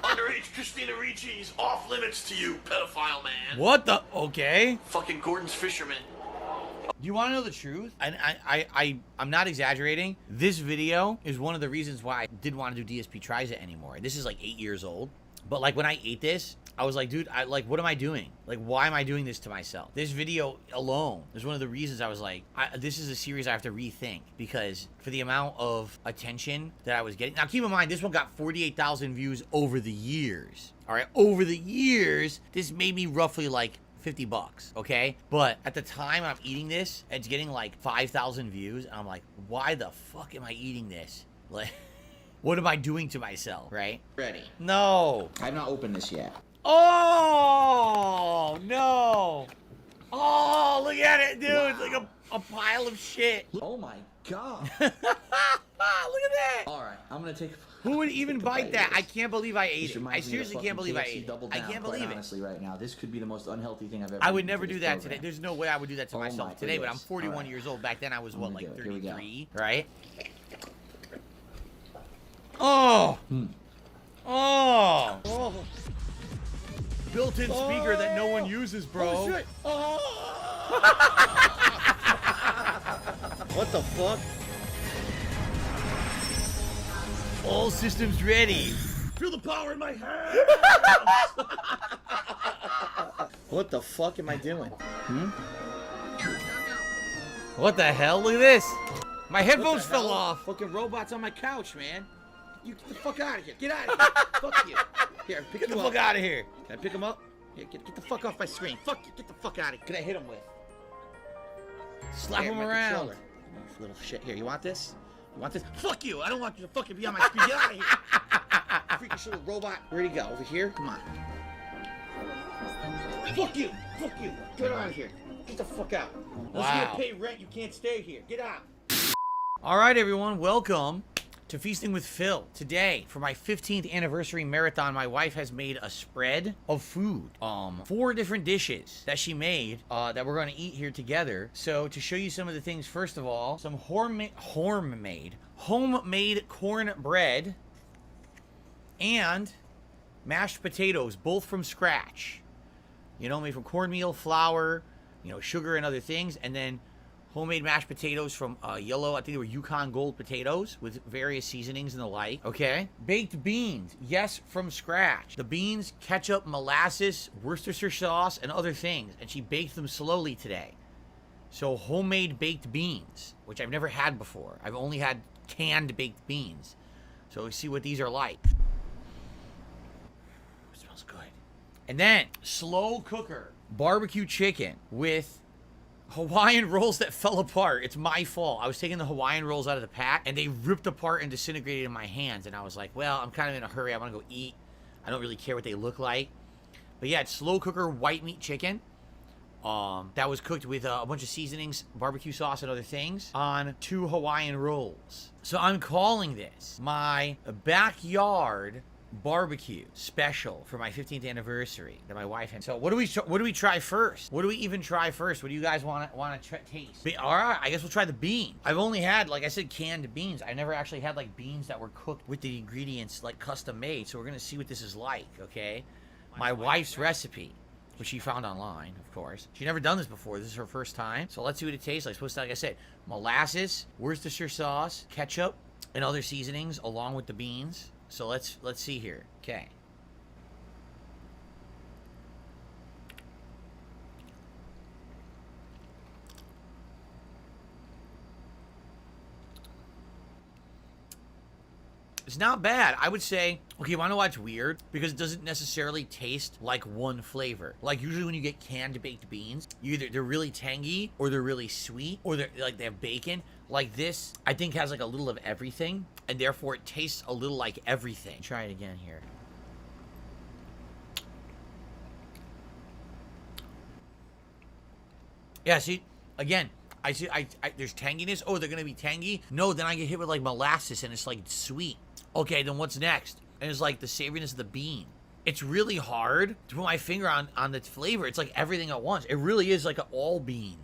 C: Underage Christina Ricci's off limits to you, pedophile man.
A: What the? Okay.
C: Fucking Gordon's fisherman.
A: Do you want to know the truth? And I'm not exaggerating. This video is one of the reasons why I didn't want to do DSP Tries It anymore. This is like 8 years old. But like when I ate this, I was like, dude, what am I doing? Like, why am I doing this to myself? This video alone is one of the reasons I was like, this is a series I have to rethink, because for the amount of attention that I was getting. Now, keep in mind, this one got 48,000 views over the years. All right, over the years, this made me roughly like $50, okay? But at the time I'm eating this, it's getting like 5,000 views, and I'm like, why the fuck am I eating this? Like, What am I doing to myself, right?
D: Ready.
A: No.
D: I've not opened this yet.
A: Oh, no. Oh, look at it, dude. Wow. It's like a pile of shit.
D: Oh my god.
A: Look at that.
D: All right, I'm gonna take.
A: Who would even bite that? I can't believe I ate it. I seriously can't believe I ate it. I can't believe it.
D: Honestly, right now, this could be the most unhealthy thing I've ever.
A: I would never do that today. There's no way I would do that to myself today.
D: goodness.
A: But I'm 41 years old. Back then I was what, like 33, right? Oh. Oh. Oh. Built-in speaker that no one uses, bro.
D: Oh, shit. Oh.
A: What the fuck? All systems ready.
C: Feel the power in my hand.
A: What the fuck am I doing? What the hell? Look at this. My headphones fell off.
D: Fucking robots on my couch, man. You get the fuck out of here. Get out of here. Fuck you. Here, pick
A: Get the
D: you
A: fuck
D: up.
A: out of here.
D: Can I pick him up? Here, get the fuck off my screen. Fuck you. Get the fuck out of here. Can I hit him with?
A: Slap
D: Here,
A: him
D: my
A: around.
D: controller. You little shit. Here, you want this? You want this? Fuck you. I don't want you to fucking be on my screen. Get out of here. Freakish little robot. Where'd he go? Over here? Come on. Fuck you. Fuck you. Get out of here. Get the fuck out. Unless you're
A: Wow.
D: gonna pay rent, you can't stay here. Get out.
A: All right, everyone. Welcome to Feasting with Phil. Today, for my 15th anniversary marathon, my wife has made a spread of food. 4 different dishes that she made that we're going to eat here together. So to show you some of the things, first of all, some homemade cornbread and mashed potatoes, both from scratch. You know, made from cornmeal, flour, you know, sugar and other things, and then homemade mashed potatoes from yellow, I think they were Yukon Gold potatoes with various seasonings and the like. Okay. Baked beans. Yes, from scratch. The beans, ketchup, molasses, Worcestershire sauce, and other things. And she baked them slowly today. So homemade baked beans, which I've never had before. I've only had canned baked beans. So let's see what these are like. It smells good. And then slow cooker barbecue chicken with Hawaiian rolls that fell apart. It's my fault. I was taking the Hawaiian rolls out of the pack and they ripped apart and disintegrated in my hands. And I was like, well, I'm kind of in a hurry. I want to go eat. I don't really care what they look like. But yeah, it's slow cooker white meat chicken. That was cooked with a bunch of seasonings, barbecue sauce, and other things on 2 Hawaiian rolls. So I'm calling this my backyard barbecue special for my 15th anniversary that my wife had. So what do we try first? What do we even try first? What do you guys want to taste? All right, I guess we'll try the bean. I've only had, like I said, canned beans. I never actually had like beans that were cooked with the ingredients like custom made. So we're gonna see what this is like. Okay, my wife's recipe, which she found online, of course. She's never done this before. This is her first time. So let's see what it tastes like. Supposed to, like I said, molasses, Worcestershire sauce, ketchup, and other seasonings along with the beans. So let's see here. Okay. It's not bad. I would say, okay, you want to know what's weird? Because it doesn't necessarily taste like one flavor. Like usually when you get canned baked beans, they're really tangy or they're really sweet or they're like they have bacon. Like this, I think has like a little of everything and therefore it tastes a little like everything. Try it again here. Yeah, see, again, I see, there's tanginess. Oh, they're gonna be tangy? No, then I get hit with like molasses and it's like sweet. Okay, then what's next? And it's like the savoriness of the bean. It's really hard to put my finger on the flavor. It's like everything at once. It really is like an all bean.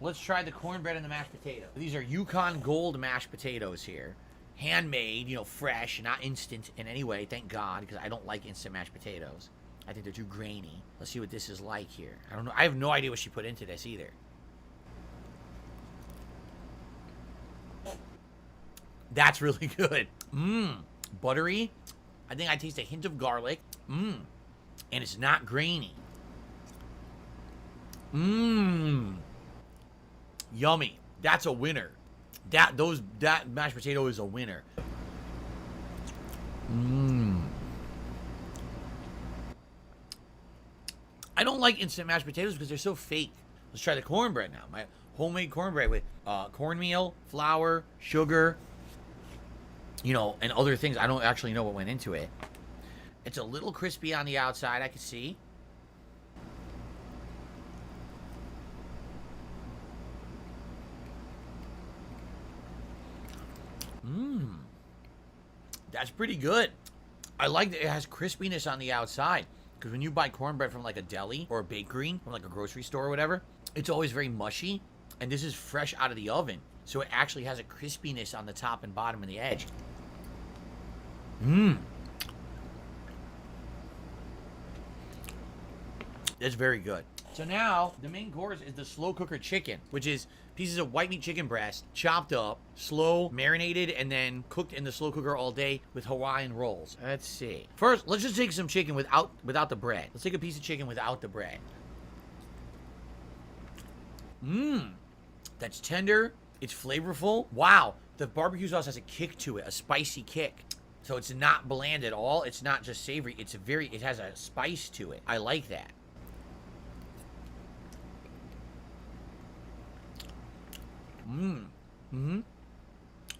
A: Let's try the cornbread and the mashed potato. These are Yukon Gold mashed potatoes here. Handmade, you know, fresh, not instant in any way, thank God, because I don't like instant mashed potatoes. I think they're too grainy. Let's see what this is like here. I don't know. I have no idea what she put into this either. That's really good. Mmm. Buttery. I think I taste a hint of garlic. Mmm. And it's not grainy. Mmm. Yummy. That's a winner. That mashed potato is a winner. Mmm. I don't like instant mashed potatoes because they're so fake. Let's try the cornbread now. My homemade cornbread with cornmeal, flour, sugar, you know, and other things. I don't actually know what went into it. It's a little crispy on the outside, I can see. That's pretty good. I like that it has crispiness on the outside. Because when you buy cornbread from like a deli or a bakery, from like a grocery store or whatever, it's always very mushy. And this is fresh out of the oven. So it actually has a crispiness on the top and bottom and the edge. That's very good. So now, the main course is the slow cooker chicken, which is pieces of white meat chicken breast, chopped up, slow marinated, and then cooked in the slow cooker all day with Hawaiian rolls. Let's see. First, let's just take some chicken without the bread. Let's take a piece of chicken without the bread. That's tender. It's flavorful. Wow, the barbecue sauce has a kick to it, a spicy kick. So it's not bland at all. It's not just savory. It has a spice to it. I like that.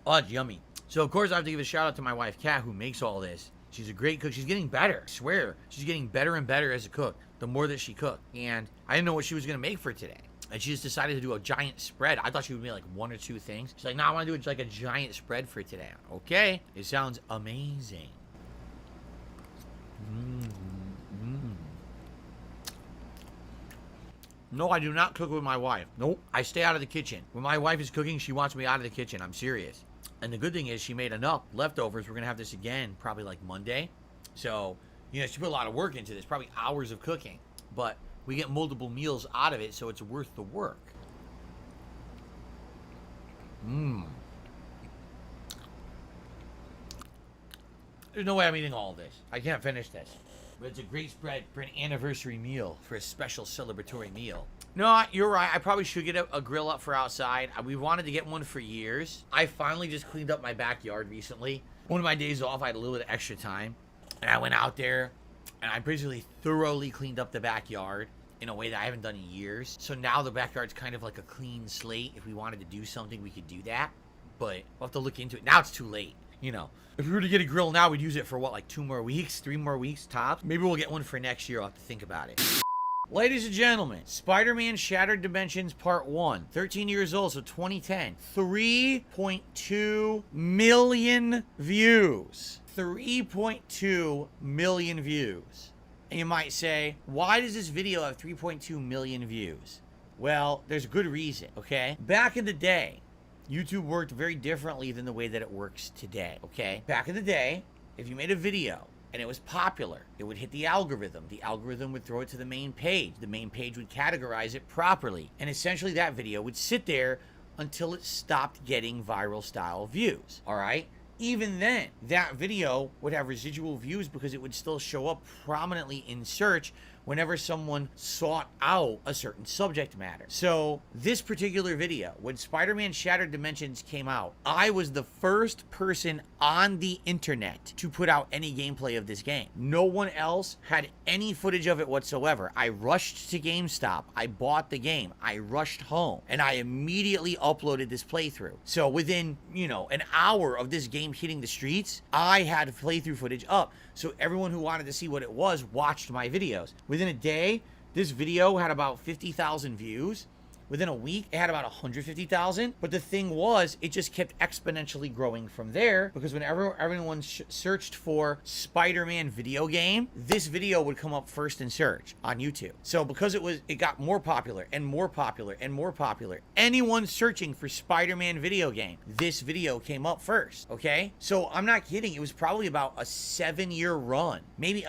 A: Oh, it's yummy. So, of course, I have to give a shout out to my wife, Kat, who makes all this. She's a great cook. She's getting better. I swear. She's getting better and better as a cook the more that she cooked. And I didn't know what she was going to make for today. And she just decided to do a giant spread. I thought she would make like one or two things. She's like, no, I want to do like a giant spread for today. Okay. It sounds amazing. No, I do not cook with my wife. Nope. I stay out of the kitchen. When my wife is cooking, she wants me out of the kitchen. I'm serious. And the good thing is she made enough leftovers. We're going to have this again probably like Monday. So, you know, she put a lot of work into this. Probably hours of cooking. But we get multiple meals out of it, so it's worth the work. There's no way I'm eating all this. I can't finish this. But it's a great spread for an anniversary meal, for a special celebratory meal. No, you're right. I probably should get a grill up for outside. We wanted to get one for years. I finally just cleaned up my backyard recently. One of my days off, I had a little bit of extra time. And I went out there, and I basically thoroughly cleaned up the backyard in a way that I haven't done in years. So now the backyard's kind of like a clean slate. If we wanted to do something, we could do that. But we'll have to look into it. Now it's too late, you know. If we were to get a grill now, we'd use it for what, like 2 more weeks, 3 more weeks tops? Maybe we'll get one for next year. I'll have to think about it. Ladies and gentlemen, Spider-Man Shattered Dimensions Part 1. 13 years old, so 2010. 3.2 million views. 3.2 million views. And you might say, why does this video have 3.2 million views? Well, there's a good reason, okay? Back in the day, YouTube worked very differently than the way that it works today, okay? Back in the day, if you made a video and it was popular, it would hit the algorithm. The algorithm would throw it to the main page. The main page would categorize it properly. And essentially that video would sit there until it stopped getting viral style views, all right? Even then, that video would have residual views because it would still show up prominently in search whenever someone sought out a certain subject matter. So this particular video, when Spider-Man Shattered Dimensions came out, I was the first person on the internet to put out any gameplay of this game. No one else had any footage of it whatsoever. I rushed to GameStop. I bought the game. I rushed home and I immediately uploaded this playthrough. So within, you know, an hour of this game hitting the streets, I had playthrough footage up. So everyone who wanted to see what it was watched my videos. Within a day, this video had about 50,000 views. Within a week, it had about 150,000. But the thing was, it just kept exponentially growing from there because whenever everyone searched for Spider-Man video game, this video would come up first in search on YouTube. So because it got more popular and more popular and more popular. Anyone searching for Spider-Man video game, this video came up first, okay? So I'm not kidding. It was probably about a 7-year run. Maybe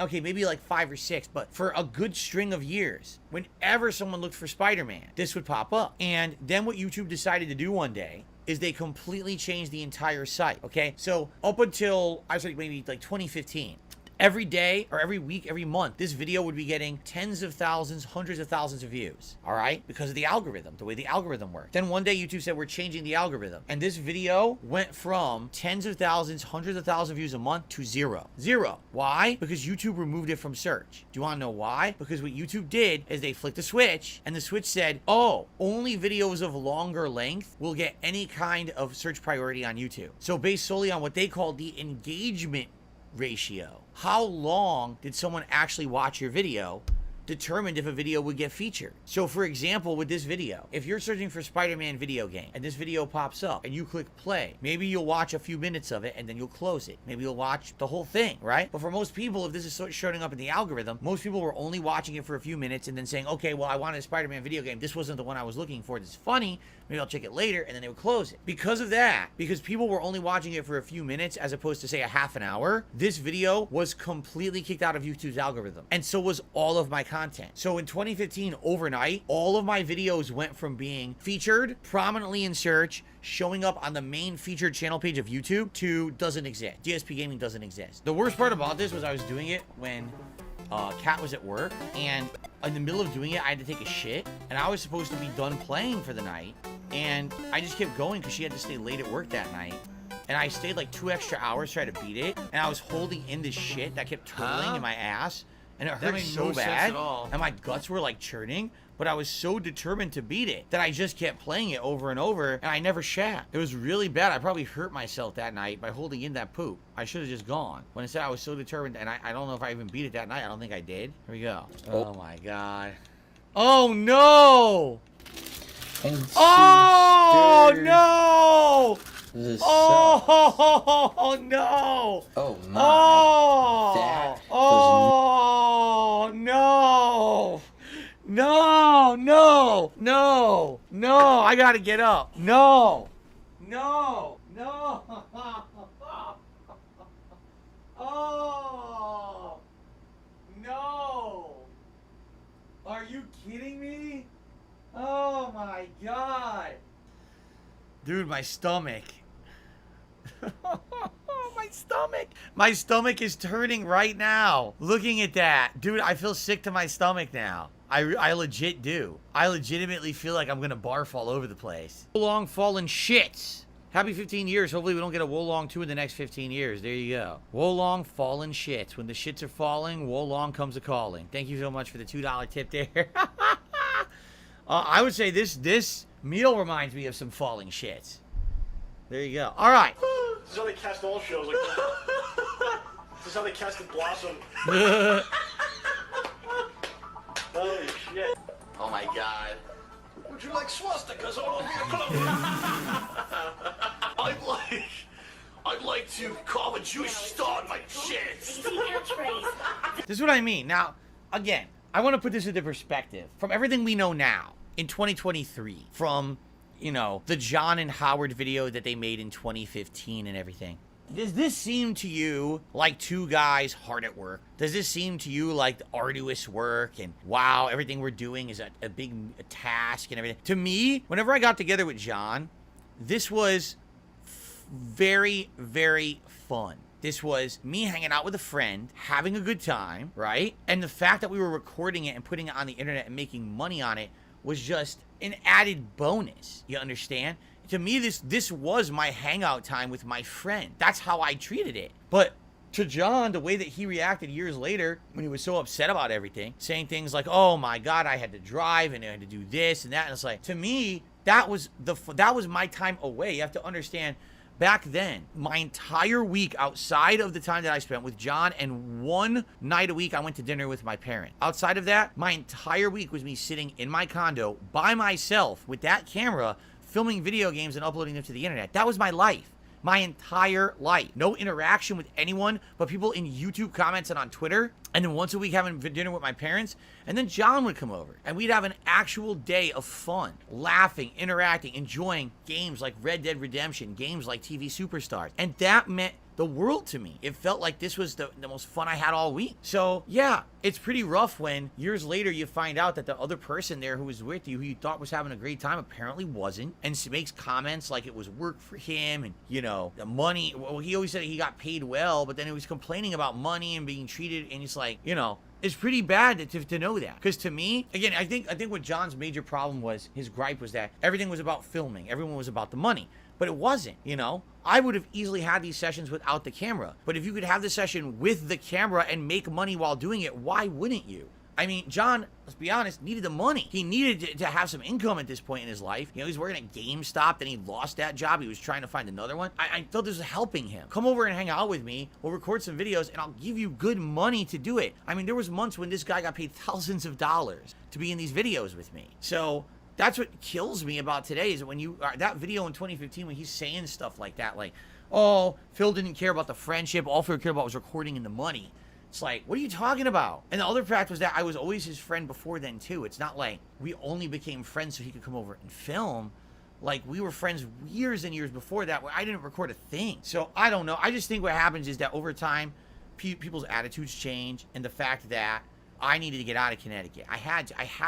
A: like 5 or 6, but for a good string of years, whenever someone looked for Spider-Man, this would pop up. And then what YouTube decided to do one day is they completely changed the entire site, okay? So up until, I was like maybe like 2015, every day or every week, every month, this video would be getting tens of thousands, hundreds of thousands of views, all right? Because of the algorithm, the way the algorithm works. Then one day YouTube said, we're changing the algorithm. And this video went from tens of thousands, hundreds of thousands of views a month to zero. Zero. Why? Because YouTube removed it from search. Do you want to know why? Because what YouTube did is they flicked a switch, and the switch said, oh, only videos of longer length will get any kind of search priority on YouTube. So based solely on what they call the engagement ratio, how long did someone actually watch your video, determined if a video would get featured. So for example, with this video, if you're searching for Spider-Man video game and this video pops up and you click play, maybe you'll watch a few minutes of it and then you'll close it. Maybe you'll watch the whole thing, right? But for most people, if this is showing up in the algorithm, most people were only watching it for a few minutes and then saying, okay, well, I wanted a Spider-Man video game. This wasn't the one I was looking for. This is funny. Maybe I'll check it later, and then they would close it. Because of that, because people were only watching it for a few minutes as opposed to say a half an hour, this video was completely kicked out of YouTube's algorithm. And so was all of my content. So in 2015, overnight, all of my videos went from being featured prominently in search, showing up on the main featured channel page of YouTube, to doesn't exist. DSP gaming doesn't exist. The worst part about this was I was doing it when Kat was at work, and in the middle of doing it, I had to take a shit, and I was supposed to be done playing for the night, and I just kept going because she had to stay late at work that night, and I stayed like 2 extra hours trying to beat it, and I was holding in this shit that kept turtling in my ass, and it hurt so bad, and my guts were like churning, but I was so determined to beat it that I just kept playing it over and over, and I never shat. It was really bad. I probably hurt myself that night by holding in that poop. I should have just gone. When I said I was so determined, and I don't know if I even beat it that night. I don't think I did. Here we go. Oh my God. Oh no! Oh no!
D: This
A: Oh no!
D: Oh my!
A: Oh! Oh no! No! No! No! No! I gotta get up. No! No! No! Oh! No! Are you kidding me? Oh my God! Dude, my stomach. My stomach. My stomach is turning right now. Looking at that. Dude, I feel sick to my stomach now. I legit do. I legitimately feel like I'm gonna barf all over the place. Wolong fallen shits. Happy 15 years. Hopefully we don't get a Wolong 2 in the next 15 years. There you go. Wolong fallen shits. When the shits are falling, Wolong comes a-calling. Thank you so much for the $2 tip there. I would say this meal reminds me of some falling shits. There you go. All right.
C: This is how they cast all shows like that. This is how they casted Blossom. Holy shit. Oh my God. Would you like swastikas all over your clothes? I'd like to carve a Jewish star on my chest.
A: This is what I mean. Now, again, I want to put this into perspective. From everything we know now, in 2023, from, you know, the John and Howard video that they made in 2015 and everything. Does this seem to you like two guys hard at work? Does this seem to you like arduous work and wow, everything we're doing is a big task and everything? To me, whenever I got together with John, this was very, very fun. This was me hanging out with a friend, having a good time, right? And the fact that we were recording it and putting it on the internet and making money on it was just an added bonus. You understand? To me, this was my hangout time with my friend. That's how I treated it. But to John, the way that he reacted years later when he was so upset about everything, saying things like, oh my God, I had to drive and I had to do this and that. And it's like, to me, that was my time away. You have to understand, back then, my entire week outside of the time that I spent with John, and one night a week I went to dinner with my parent. Outside of that, my entire week was me sitting in my condo by myself with that camera, filming video games and uploading them to the internet. That was my life. My entire life. No interaction with anyone but people in YouTube comments and on Twitter. And then once a week having dinner with my parents. And then John would come over. And we'd have an actual day of fun. Laughing, interacting, enjoying games like Red Dead Redemption. Games like TV Superstars. And that meant the world to me. It felt like this was the most fun I had all week. So yeah, it's pretty rough when years later you find out that the other person there who was with you, who you thought was having a great time, apparently wasn't, and makes comments like it was work for him, and you know, the money. Well, he always said he got paid well, but then he was complaining about money and being treated, and it's like, you know, it's pretty bad to know that. Because to me, again, I think what John's major problem was, his gripe was that everything was about filming. Everyone was about the money. But it wasn't, you know? I would have easily had these sessions without the camera. But if you could have the session with the camera and make money while doing it, why wouldn't you? I mean, John, let's be honest, needed the money. He needed to have some income at this point in his life. You know, he's working at GameStop, then he lost that job. He was trying to find another one. I felt this was helping him. Come over and hang out with me. We'll record some videos, and I'll give you good money to do it. I mean, there was months when this guy got paid thousands of dollars to be in these videos with me. So that's what kills me about today, is when you, that video in 2015, when he's saying stuff like that, like, oh, Phill didn't care about the friendship. All Phill cared about was recording and the money. It's like, what are you talking about? And the other fact was that I was always his friend before then, too. It's not like we only became friends so he could come over and film. Like, we were friends years and years before that where I didn't record a thing. So, I don't know. I just think what happens is that over time, people's attitudes change. And the fact that I needed to get out of Connecticut. I had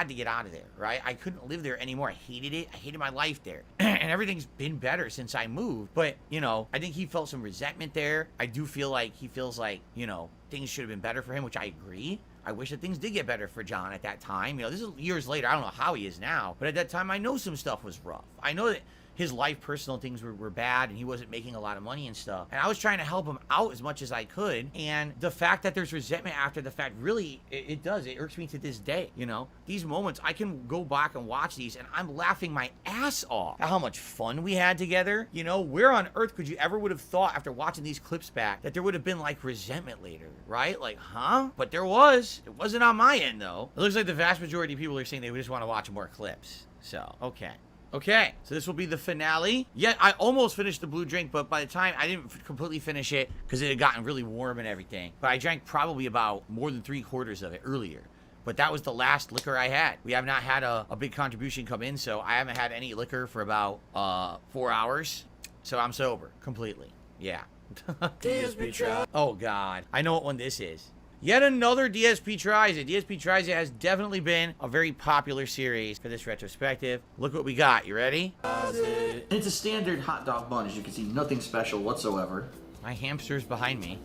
A: to get out of there, right? I couldn't live there anymore. I hated it. I hated my life there. And everything's been better since I moved. But, you know, I think he felt some resentment there. I do feel like he feels like, you know, things should have been better for him, which I agree. I wish that things did get better for John at that time. You know, this is years later. I don't know how he is now. But at that time, I know some stuff was rough. I know that his life, personal things were bad, and he wasn't making a lot of money and stuff. And I was trying to help him out as much as I could. And the fact that there's resentment after the fact, really, it does. It irks me to this day, you know? These moments, I can go back and watch these, and I'm laughing my ass off at how much fun we had together. You know, where on earth could you ever would have thought, after watching these clips back, that there would have been, like, resentment later, right? Like, huh? But there was. It wasn't on my end, though. It looks like the vast majority of people are saying they just want to watch more clips. So, okay. Okay, so this will be the finale. Yeah, I almost finished the blue drink, but by the time I didn't completely finish it because it had gotten really warm and everything. But I drank probably about more than 3/4 of it earlier. But that was the last liquor I had. We have not had a big contribution come in, so I haven't had any liquor for about 4 hours. So I'm sober completely. Yeah.
C: DSP.
A: Oh, God. I know what one this is. Yet another DSP Tries It. DSP Tries It has definitely been a very popular series for this retrospective. Look what we got. You ready?
D: It's a standard hot dog bun, as you can see. Nothing special whatsoever.
A: My hamster's behind me.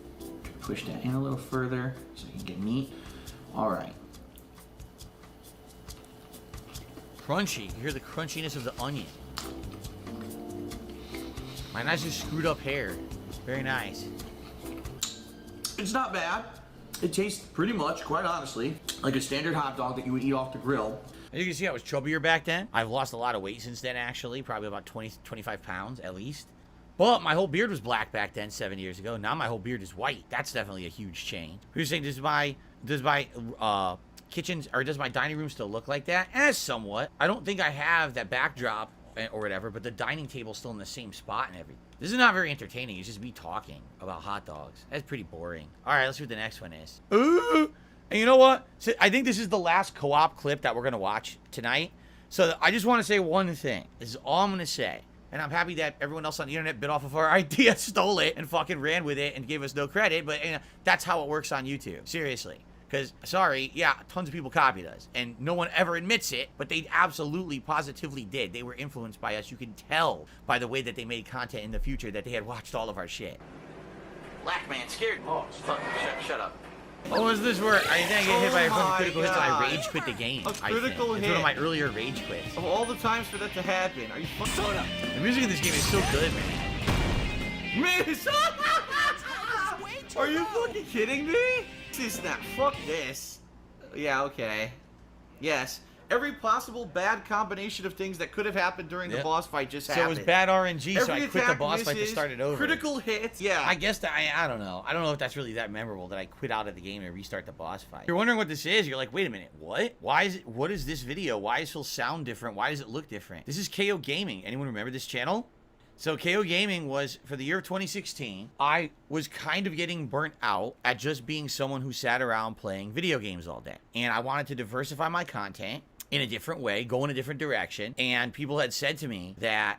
D: Push that in a little further so you can get meat. All right.
A: Crunchy. You hear the crunchiness of the onion. My nice just screwed up hair. Very nice.
D: It's not bad. It tastes pretty much, quite honestly, like a standard hot dog that you would eat off the grill.
A: As you can see, I was chubbier back then. I've lost a lot of weight since then, actually. Probably about 20, 25 pounds at least. But my whole beard was black back then, 7 years ago. Now my whole beard is white. That's definitely a huge change. You're saying, does my kitchen, or does my dining room still look like that? Somewhat. I don't think I have that backdrop or whatever, but the dining table's still in the same spot and everything. This is not very entertaining. It's just me talking about hot dogs. That's pretty boring. All right, let's see what the next one is. Ooh! And you know what? So I think this is the last co-op clip that we're going to watch tonight. So I just want to say one thing. This is all I'm going to say. And I'm happy that everyone else on the internet bit off of our idea, stole it, and fucking ran with it and gave us no credit. But you know, that's how it works on YouTube. Seriously. Because, sorry, yeah, tons of people copied us. And no one ever admits it, but they absolutely, positively did. They were influenced by us. You can tell by the way that they made content in the future that they had watched all of our shit.
C: Black man scared. Oh, fuck. Shut up.
A: Oh, was this where I didn't get hit by a fucking critical hit, so I rage quit the game.
E: A critical hit.
A: It's one of my earlier rage quits.
E: Of all the times for that to happen, are you fucking... Shut up.
A: The music in this game is so good, man.
E: Miss! Are you fucking kidding me? This is not. Fuck this. Yeah, okay. Yes. Every possible bad combination of things that could have happened during the boss fight just happened.
A: So it was bad RNG, so
E: Every
A: I quit the
E: attack
A: boss fight to
E: misses,
A: start it over.
E: Critical hits. Yeah.
A: I guess that I don't know. I don't know if that's really that memorable that I quit out of the game and restart the boss fight. You're wondering what this is. You're like, wait a minute, what? Why is it? What is this video? Why does Phill sound different? Why does it look different? This is KO Gaming. Anyone remember this channel? So KO Gaming was, for the year of 2016, I was kind of getting burnt out at just being someone who sat around playing video games all day. And I wanted to diversify my content in a different way, go in a different direction. And people had said to me that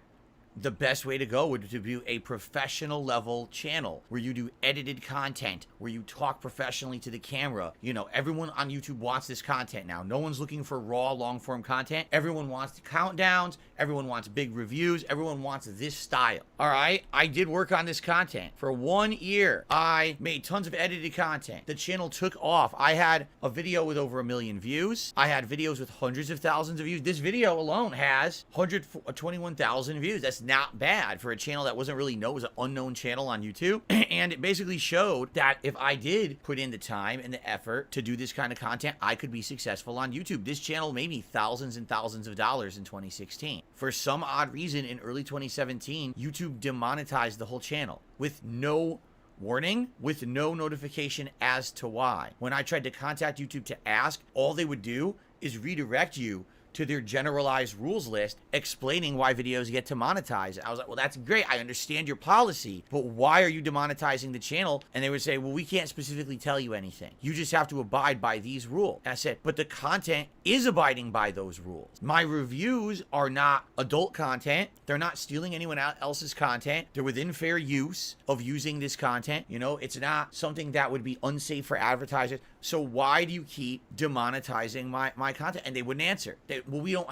A: the best way to go would to be a professional level channel where you do edited content, where you talk professionally to the camera. You know, everyone on YouTube wants this content now. No one's looking for raw, long form content. Everyone wants countdowns. Everyone wants big reviews. Everyone wants this style. All right. I did work on this content for 1 year. I made tons of edited content. The channel took off. I had a video with over 1 million views. I had videos with hundreds of thousands of views. This video alone has 121,000 views. That's not bad for a channel that wasn't really known. It was an unknown channel on YouTube. And it basically showed that if I did put in the time and the effort to do this kind of content, I could be successful on YouTube. This channel made me thousands and thousands of dollars in 2016. For some odd reason, in early 2017, YouTube demonetized the whole channel with no warning, with no notification as to why. When I tried to contact YouTube to ask, all they would do is redirect you to their generalized rules list explaining why videos get demonetized. I was like, well, that's great. I understand your policy, but why are you demonetizing the channel? And they would say, well, we can't specifically tell you anything. You just have to abide by these rules. And I said, but the content is abiding by those rules. My reviews are not adult content. They're not stealing anyone else's content. They're within fair use of using this content. You know, it's not something that would be unsafe for advertisers. So why do you keep demonetizing my content? And they wouldn't answer. Well, we don't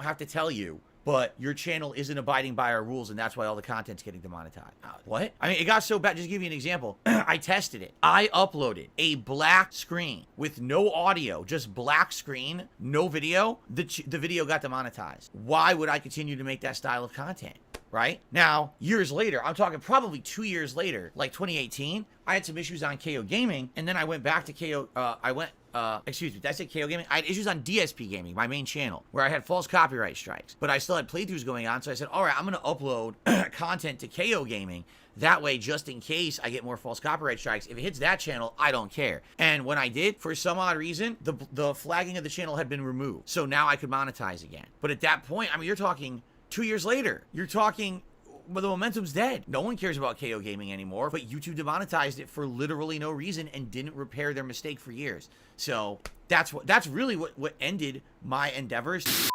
A: have to tell you, but your channel isn't abiding by our rules, and that's why all the content's getting demonetized. What? I mean, it got so bad. Just to give you an example, I tested it. I uploaded a black screen with no audio, just black screen, no video. The video got demonetized. Why would I continue to make that style of content? Right? Now, years later, I'm talking probably 2 years later, like 2018, I had some issues on KO Gaming, and then I went back to KO, excuse me, did I say KO Gaming? I had issues on DSP Gaming, my main channel, where I had false copyright strikes, but I still had playthroughs going on, so I said, all right, I'm going to upload content to KO Gaming. That way, just in case I get more false copyright strikes, if it hits that channel, I don't care. And when I did, for some odd reason, the flagging of the channel had been removed. So now I could monetize again. But at that point, I mean, you're talking 2 years later. You're talking, well, the momentum's dead. No one cares about KO Gaming anymore, but YouTube demonetized it for literally no reason and didn't repair their mistake for years. So that's really what ended my endeavors.